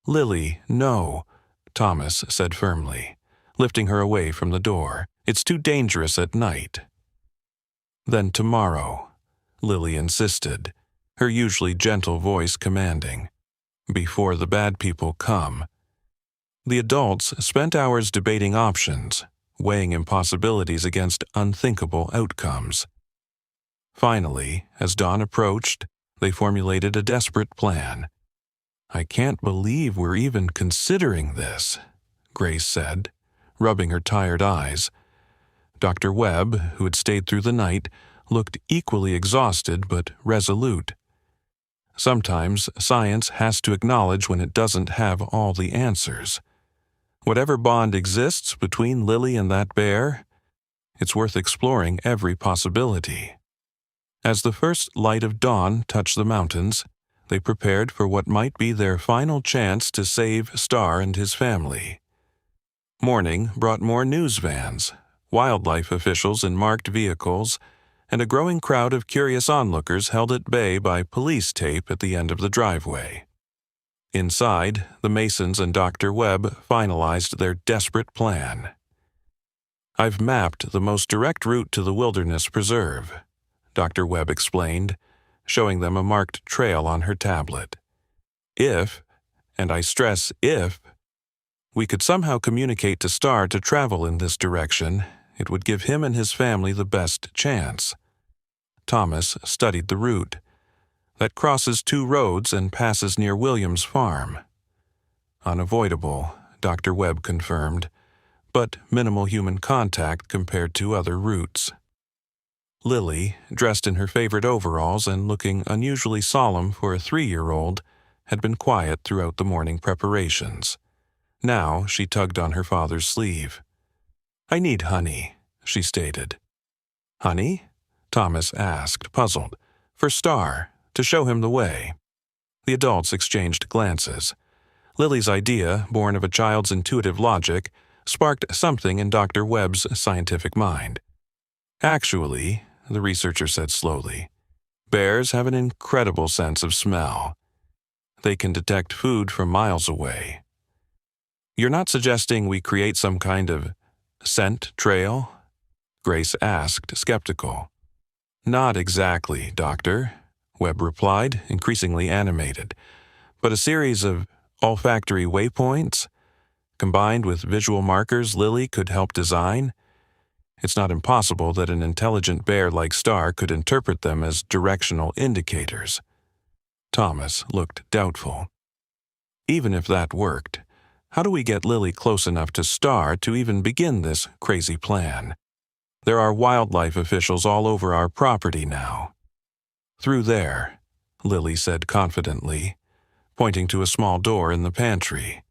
Speaker 1: Lily, no, Thomas said firmly, lifting her away from the door. It's too dangerous at night. Then tomorrow, Lily insisted, her usually gentle voice commanding. Before the bad people come. The adults spent hours debating options, weighing impossibilities against unthinkable outcomes. Finally, as dawn approached, they formulated a desperate plan. I can't believe we're even considering this, Grace said, rubbing her tired eyes. Dr. Webb, who had stayed through the night, looked equally exhausted but resolute. Sometimes science has to acknowledge when it doesn't have all the answers. Whatever bond exists between Lily and that bear, it's worth exploring every possibility. As the first light of dawn touched the mountains, they prepared for what might be their final chance to save Star and his family. Morning brought more news vans, wildlife officials in marked vehicles, and a growing crowd of curious onlookers held at bay by police tape at the end of the driveway. Inside, the Masons and Dr. Webb finalized their desperate plan. "I've mapped the most direct route to the Wilderness Preserve," Dr. Webb explained, showing them a marked trail on her tablet. "If, and I stress if, we could somehow communicate to Star to travel in this direction, it would give him and his family the best chance." Thomas studied the route. "That crosses 2 roads and passes near Williams' farm." "Unavoidable," Dr. Webb confirmed, "but minimal human contact compared to other routes." Lily, dressed in her favorite overalls and looking unusually solemn for a 3-year-old, had been quiet throughout the morning preparations. Now she tugged on her father's sleeve. "I need honey," she stated. "Honey?" Thomas asked, puzzled. "For Star, to show him the way." The adults exchanged glances. Lily's idea, born of a child's intuitive logic, sparked something in Dr. Webb's scientific mind. "Actually," the researcher said slowly, "bears have an incredible sense of smell. They can detect food from miles away." "You're not suggesting we create some kind of scent trail?" Grace asked, skeptical. "Not exactly, Doctor," Webb replied, increasingly animated, "but a series of olfactory waypoints, combined with visual markers Lily could help design. It's not impossible that an intelligent bear like Star could interpret them as directional indicators." Thomas looked doubtful. "Even if that worked, how do we get Lily close enough to Star to even begin this crazy plan? There are wildlife officials all over our property now." "Through there," Lily said confidently, pointing to a small door in the pantry,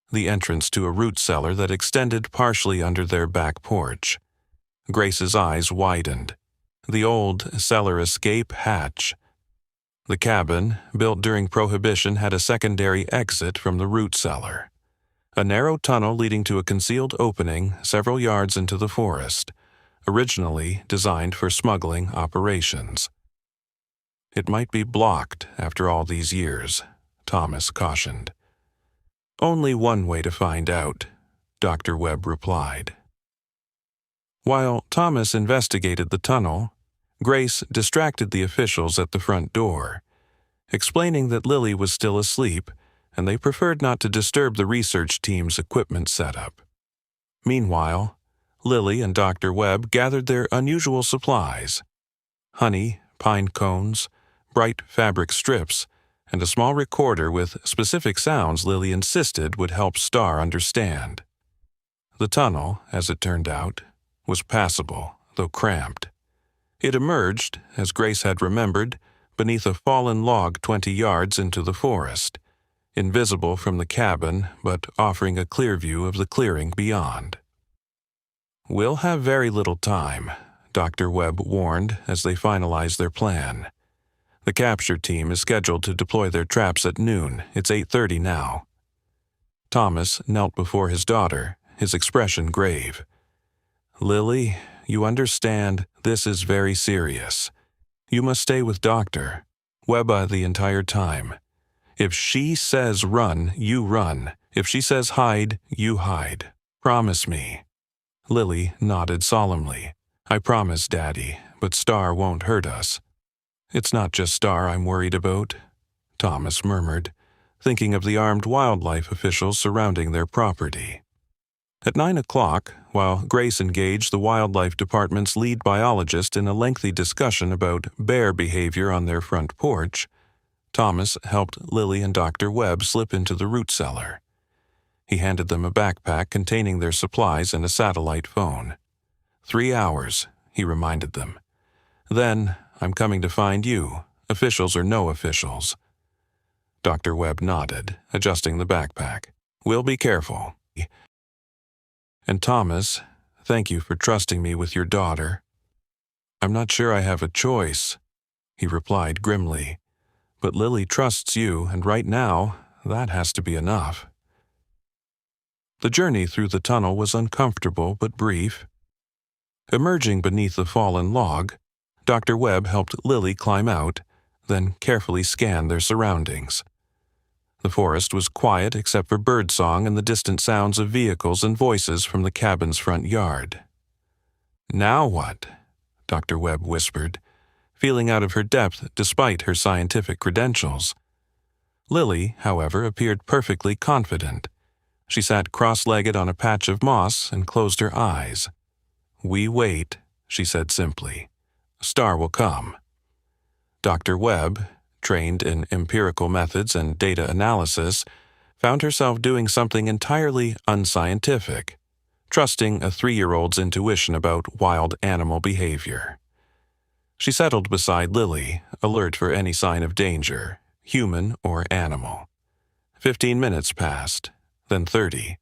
Speaker 1: the entrance to a root cellar that extended partially under their back porch. Grace's eyes widened. The old cellar escape hatch. The cabin, built during Prohibition, had a secondary exit from the root cellar. A narrow tunnel leading to a concealed opening several yards into the forest, originally designed for smuggling operations. "It might be blocked after all these years," Thomas cautioned. "Only one way to find out," Dr. Webb replied. While Thomas investigated the tunnel, Grace distracted the officials at the front door, explaining that Lily was still asleep and they preferred not to disturb the research team's equipment setup. Meanwhile, Lily and Dr. Webb gathered their unusual supplies: honey, pine cones, bright fabric strips, and a small recorder with specific sounds Lily insisted would help Star understand. The tunnel, as it turned out, was passable, though cramped. It emerged, as Grace had remembered, beneath a fallen log 20 yards into the forest, invisible from the cabin but offering a clear view of the clearing beyond. "We'll have very little time," Dr. Webb warned as they finalized their plan. "The capture team is scheduled to deploy their traps at noon. It's 8:30 now." Thomas knelt before his daughter, his expression grave. "Lily, you understand this is very serious. You must stay with Dr. Webb the entire time. If she says run, you run. If she says hide, you hide. Promise me." Lily nodded solemnly. "I promise, Daddy, but Star won't hurt us." "It's not just Star I'm worried about," Thomas murmured, thinking of the armed wildlife officials surrounding their property. At 9 o'clock, while Grace engaged the wildlife department's lead biologist in a lengthy discussion about bear behavior on their front porch, Thomas helped Lily and Dr. Webb slip into the root cellar. He handed them a backpack containing their supplies and a satellite phone. 3 hours, he reminded them. "Then, I'm coming to find you, officials or no officials." Dr. Webb nodded, adjusting the backpack. "We'll be careful." "And Thomas, thank you for trusting me with your daughter." "I'm not sure I have a choice," he replied grimly, But Lily trusts you, and right now, that has to be enough. The journey through the tunnel was uncomfortable but brief. Emerging beneath the fallen log, Dr. Webb helped Lily climb out, then carefully scanned their surroundings. The forest was quiet except for birdsong and the distant sounds of vehicles and voices from the cabin's front yard. "Now what?" Dr. Webb whispered, feeling out of her depth despite her scientific credentials. Lily, however, appeared perfectly confident. She sat cross-legged on a patch of moss and closed her eyes. "We wait," she said simply. "Star will come." Dr. Webb, trained in empirical methods and data analysis, found herself doing something entirely unscientific, trusting a 3-year-old's intuition about wild animal behavior. She settled beside Lily, alert for any sign of danger, human or animal. 15 minutes passed, then 30.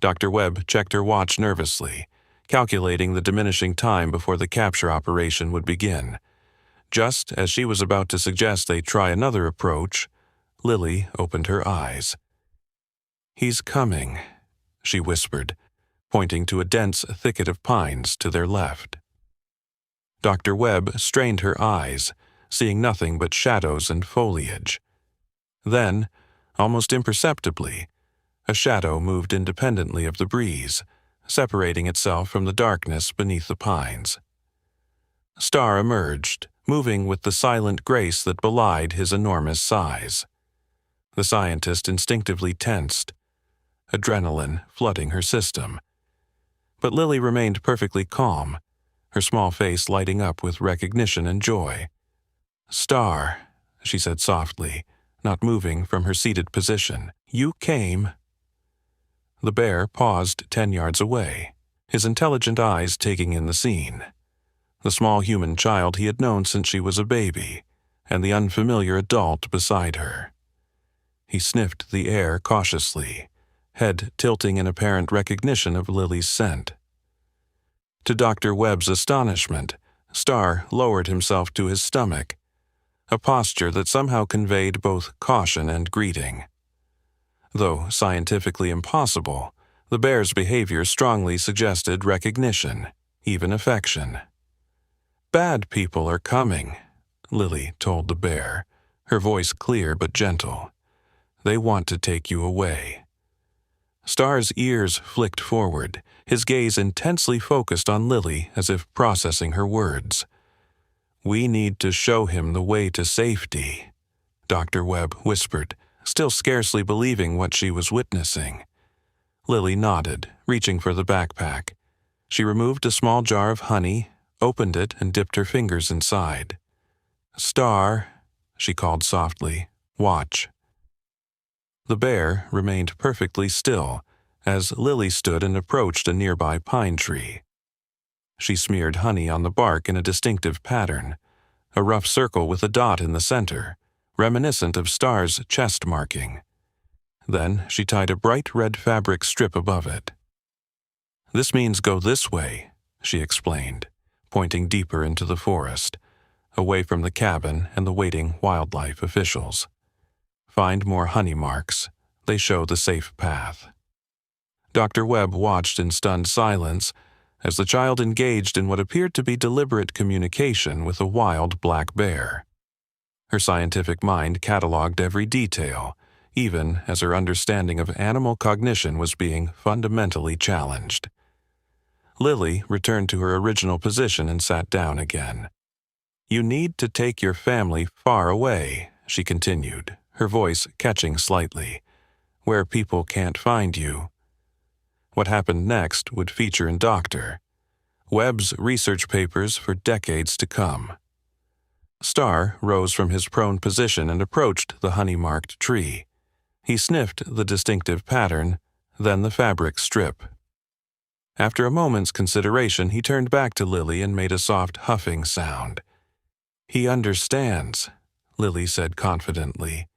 Speaker 1: Dr. Webb checked her watch nervously, calculating the diminishing time before the capture operation would begin. Just as she was about to suggest they try another approach, Lily opened her eyes. "He's coming," she whispered, pointing to a dense thicket of pines to their left. Dr. Webb strained her eyes, seeing nothing but shadows and foliage. Then, almost imperceptibly, a shadow moved independently of the breeze, separating itself from the darkness beneath the pines. Star emerged, moving with the silent grace that belied his enormous size. The scientist instinctively tensed, adrenaline flooding her system. But Lily remained perfectly calm, her small face lighting up with recognition and joy. "Star," she said softly, not moving from her seated position, "you came." The bear paused 10 yards away, his intelligent eyes taking in the scene. The small human child he had known since she was a baby, and the unfamiliar adult beside her. He sniffed the air cautiously, head tilting in apparent recognition of Lily's scent. To Dr. Webb's astonishment, Star lowered himself to his stomach, a posture that somehow conveyed both caution and greeting. Though scientifically impossible, the bear's behavior strongly suggested recognition, even affection. "Bad people are coming," Lily told the bear, her voice clear but gentle. "They want to take you away." Star's ears flicked forward, his gaze intensely focused on Lily as if processing her words. "We need to show him the way to safety," Dr. Webb whispered, still scarcely believing what she was witnessing. Lily nodded, reaching for the backpack. She removed a small jar of honey, opened it, and dipped her fingers inside. "Star," she called softly, "watch." The bear remained perfectly still as Lily stood and approached a nearby pine tree. She smeared honey on the bark in a distinctive pattern, a rough circle with a dot in the center, reminiscent of Star's chest marking. Then she tied a bright red fabric strip above it. "This means go this way," she explained, pointing deeper into the forest, away from the cabin and the waiting wildlife officials. "Find more honey marks. They show the safe path." Dr. Webb watched in stunned silence as the child engaged in what appeared to be deliberate communication with a wild black bear. Her scientific mind cataloged every detail, even as her understanding of animal cognition was being fundamentally challenged. Lily returned to her original position and sat down again. "You need to take your family far away," she continued, her voice catching slightly, "where people can't find you." What happened next would feature in Dr. Webb's research papers for decades to come. Star rose from his prone position and approached the honey-marked tree. He sniffed the distinctive pattern, then the fabric strip. After a moment's consideration, he turned back to Lily and made a soft huffing sound. "He understands," Lily said confidently.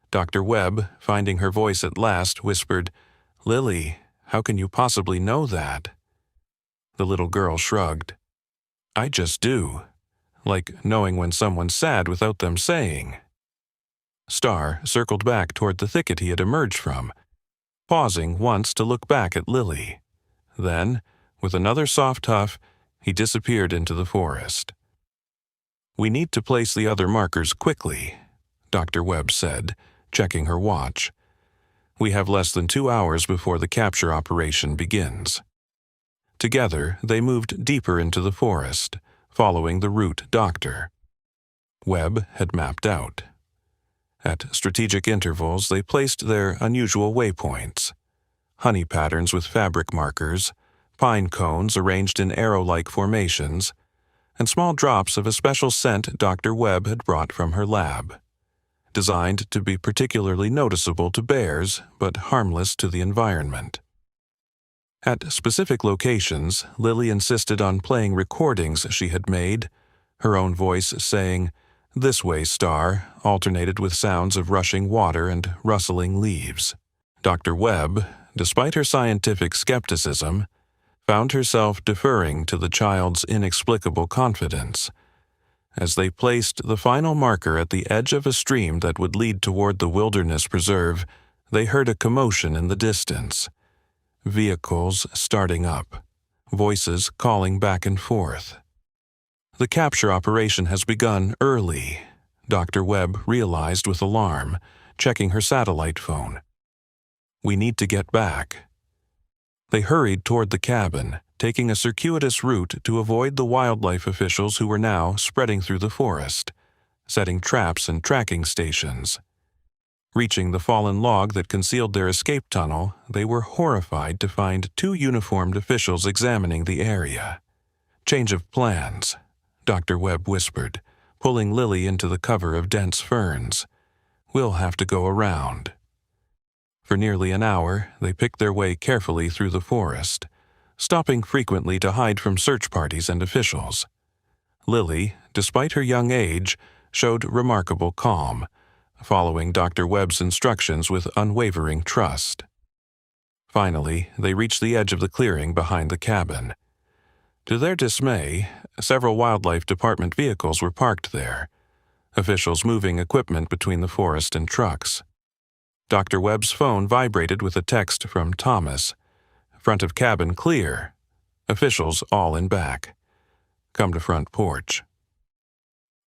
Speaker 1: Dr. Webb, finding her voice at last, whispered, "Lily, how can you possibly know that?" The little girl shrugged. "I just do. Like knowing when someone's sad without them saying." Star circled back toward the thicket he had emerged from, pausing once to look back at Lily. Then, with another soft huff, he disappeared into the forest. "We need to place the other markers quickly," Dr. Webb said, checking her watch. "We have less than 2 hours before the capture operation begins." Together, they moved deeper into the forest, following the route Dr. Webb had mapped out. At strategic intervals, they placed their unusual waypoints: honey patterns with fabric markers, pine cones arranged in arrow-like formations, and small drops of a special scent Dr. Webb had brought from her lab, designed to be particularly noticeable to bears but harmless to the environment. At specific locations, Lily insisted on playing recordings she had made, her own voice saying, "This way, Star," alternated with sounds of rushing water and rustling leaves. Dr. Webb, despite her scientific skepticism, found herself deferring to the child's inexplicable confidence. As they placed the final marker at the edge of a stream that would lead toward the wilderness preserve, they heard a commotion in the distance. Vehicles starting up, voices calling back and forth. "The capture operation has begun early," Dr. Webb realized with alarm, checking her satellite phone. "We need to get back." They hurried toward the cabin, taking a circuitous route to avoid the wildlife officials who were now spreading through the forest, setting traps and tracking stations. Reaching the fallen log that concealed their escape tunnel, they were horrified to find 2 uniformed officials examining the area. "Change of plans," Dr. Webb whispered, pulling Lily into the cover of dense ferns. "We'll have to go around." For nearly an hour, they picked their way carefully through the forest, stopping frequently to hide from search parties and officials. Lily, despite her young age, showed remarkable calm, following Dr. Webb's instructions with unwavering trust. Finally, they reached the edge of the clearing behind the cabin. To their dismay, several wildlife department vehicles were parked there, officials moving equipment between the forest and trucks. Dr. Webb's phone vibrated with a text from Thomas. "Front of cabin clear. Officials all in back. Come to front porch."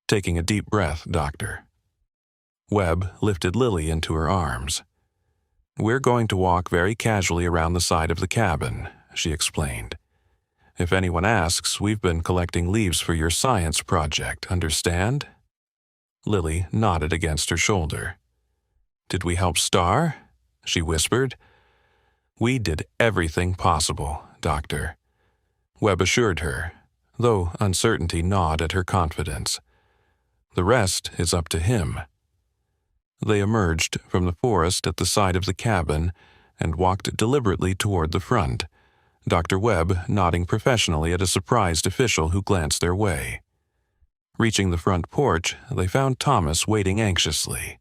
Speaker 1: "Taking a deep breath, Doctor." Webb lifted Lily into her arms. "We're going to walk very casually around the side of the cabin," she explained. "If anyone asks, we've been collecting leaves for your science project, understand?" Lily nodded against her shoulder. "Did we help Star?" she whispered. "We did everything possible, Doctor," Webb assured her, though uncertainty gnawed at her confidence. "The rest is up to him." They emerged from the forest at the side of the cabin and walked deliberately toward the front, Dr. Webb nodding professionally at a surprised official who glanced their way. Reaching the front porch, they found Thomas waiting anxiously.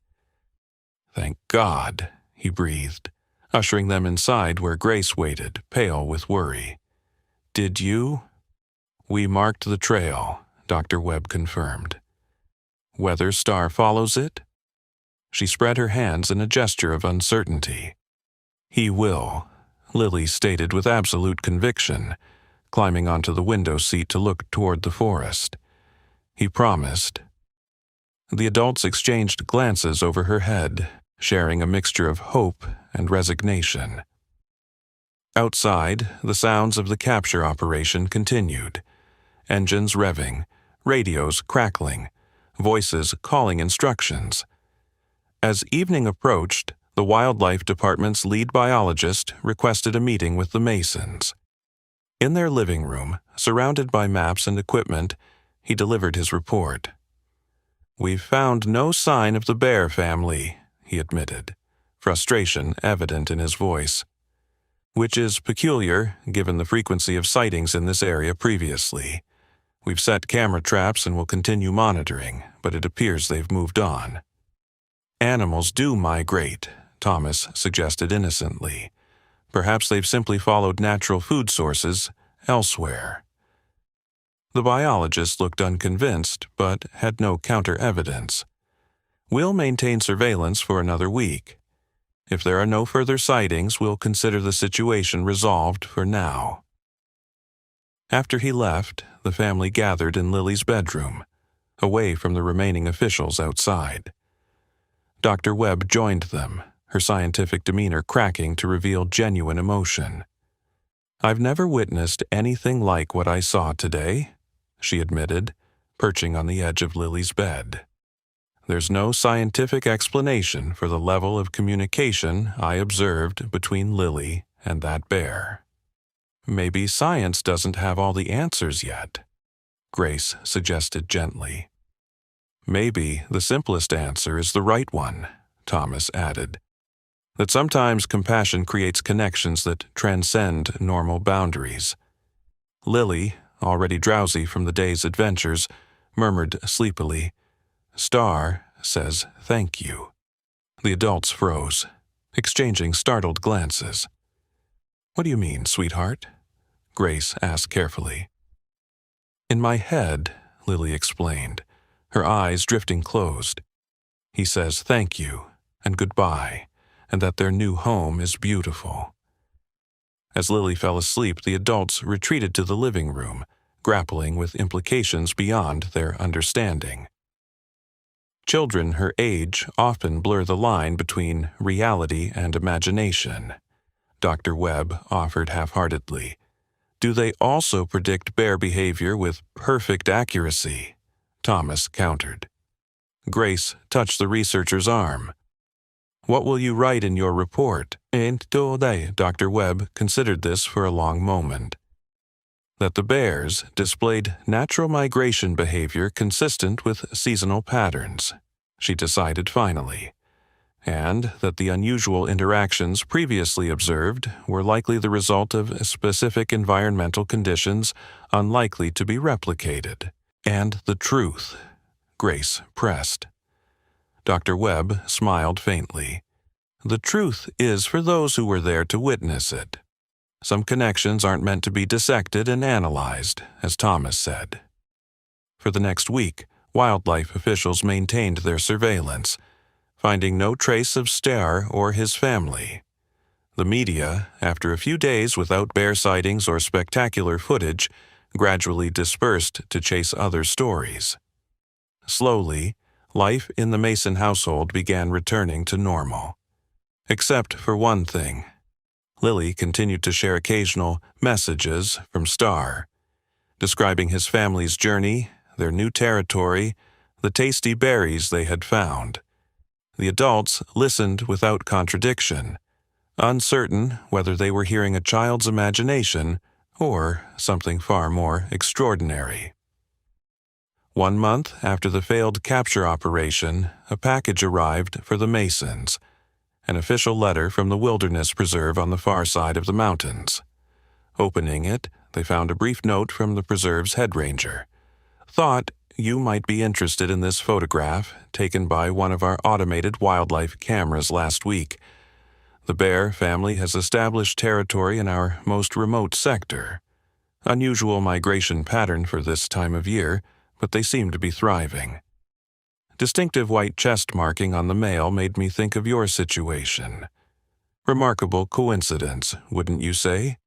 Speaker 1: "Thank God," he breathed, ushering them inside where Grace waited, pale with worry. "Did you?" "We marked the trail," Dr. Webb confirmed. "Whether Star follows it?" She spread her hands in a gesture of uncertainty. "He will," Lily stated with absolute conviction, climbing onto the window seat to look toward the forest. "He promised." The adults exchanged glances over her head, sharing a mixture of hope and resignation. Outside, the sounds of the capture operation continued. Engines revving, radios crackling, voices calling instructions. As evening approached, the Wildlife Department's lead biologist requested a meeting with the Masons. In their living room, surrounded by maps and equipment, he delivered his report. "We've found no sign of the bear family," he admitted, frustration evident in his voice. "Which is peculiar, given the frequency of sightings in this area previously. We've set camera traps and will continue monitoring, but it appears they've moved on." "Animals do migrate," Thomas suggested innocently. "Perhaps they've simply followed natural food sources elsewhere." The biologist looked unconvinced, but had no counter-evidence. We'll maintain surveillance for another week. If there are no further sightings, we'll consider the situation resolved for now." After he left, the family gathered in Lily's bedroom, away from the remaining officials outside. Dr. Webb joined them, her scientific demeanor cracking to reveal genuine emotion. "I've never witnessed anything like what I saw today," she admitted, perching on the edge of Lily's bed. "There's no scientific explanation for the level of communication I observed between Lily and that bear." "Maybe science doesn't have all the answers yet," Grace suggested gently. "Maybe the simplest answer is the right one," Thomas added. "That sometimes compassion creates connections that transcend normal boundaries." Lily, already drowsy from the day's adventures, murmured sleepily, "Star says thank you." The adults froze, exchanging startled glances. "What do you mean, sweetheart?" Grace asked carefully. "In my head," Lily explained, her eyes drifting closed. "He says thank you and goodbye, and that their new home is beautiful." As Lily fell asleep, the adults retreated to the living room, grappling with implications beyond their understanding. Children her age often blur the line between reality and imagination, Dr. Webb offered half-heartedly. "Do they also predict bear behavior with perfect accuracy?" Thomas countered. Grace touched the researcher's arm. "What will you write in your report?" Dr. Webb considered this for a long moment. "That the bears displayed natural migration behavior consistent with seasonal patterns," she decided finally, "and that the unusual interactions previously observed were likely the result of specific environmental conditions unlikely to be replicated." "And the truth," Grace pressed. Dr. Webb smiled faintly. "The truth is for those who were there to witness it. Some connections aren't meant to be dissected and analyzed, as Thomas said." For the next week, wildlife officials maintained their surveillance, finding no trace of Star or his family. The media, after a few days without bear sightings or spectacular footage, gradually dispersed to chase other stories. Slowly, life in the Mason household began returning to normal. Except for one thing. Lily continued to share occasional messages from Star, describing his family's journey, their new territory, the tasty berries they had found. The adults listened without contradiction, uncertain whether they were hearing a child's imagination or something far more extraordinary. 1 month after the failed capture operation, a package arrived for the Masons, an official letter from the wilderness preserve on the far side of the mountains. Opening it, they found a brief note from the preserve's head ranger. "Thought you might be interested in this photograph taken by one of our automated wildlife cameras last week. The bear family has established territory in our most remote sector. Unusual migration pattern for this time of year, but they seem to be thriving. Distinctive white chest marking on the male made me think of your situation. Remarkable coincidence, wouldn't you say?"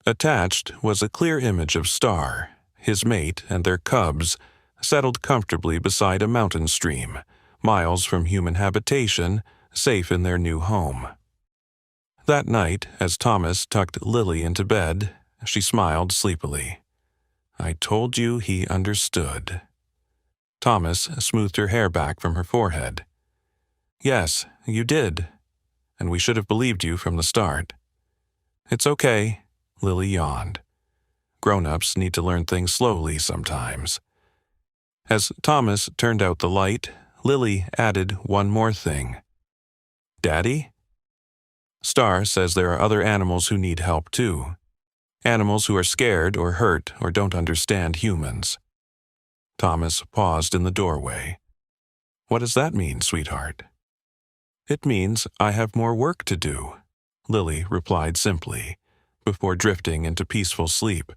Speaker 1: Attached was a clear image of Star, his mate, and their cubs, settled comfortably beside a mountain stream, miles from human habitation, safe in their new home. That night, as Thomas tucked Lily into bed, she smiled sleepily. "I told you he understood." Thomas smoothed her hair back from her forehead. "Yes, you did, and we should have believed you from the start." "It's okay," Lily yawned. "Grown-ups need to learn things slowly sometimes." As Thomas turned out the light, Lily added one more thing. "Daddy?" "Star says there are other animals who need help too. Animals who are scared or hurt or don't understand humans." Thomas paused in the doorway. "What does that mean, sweetheart?" "It means I have more work to do," Lily replied simply, before drifting into peaceful sleep,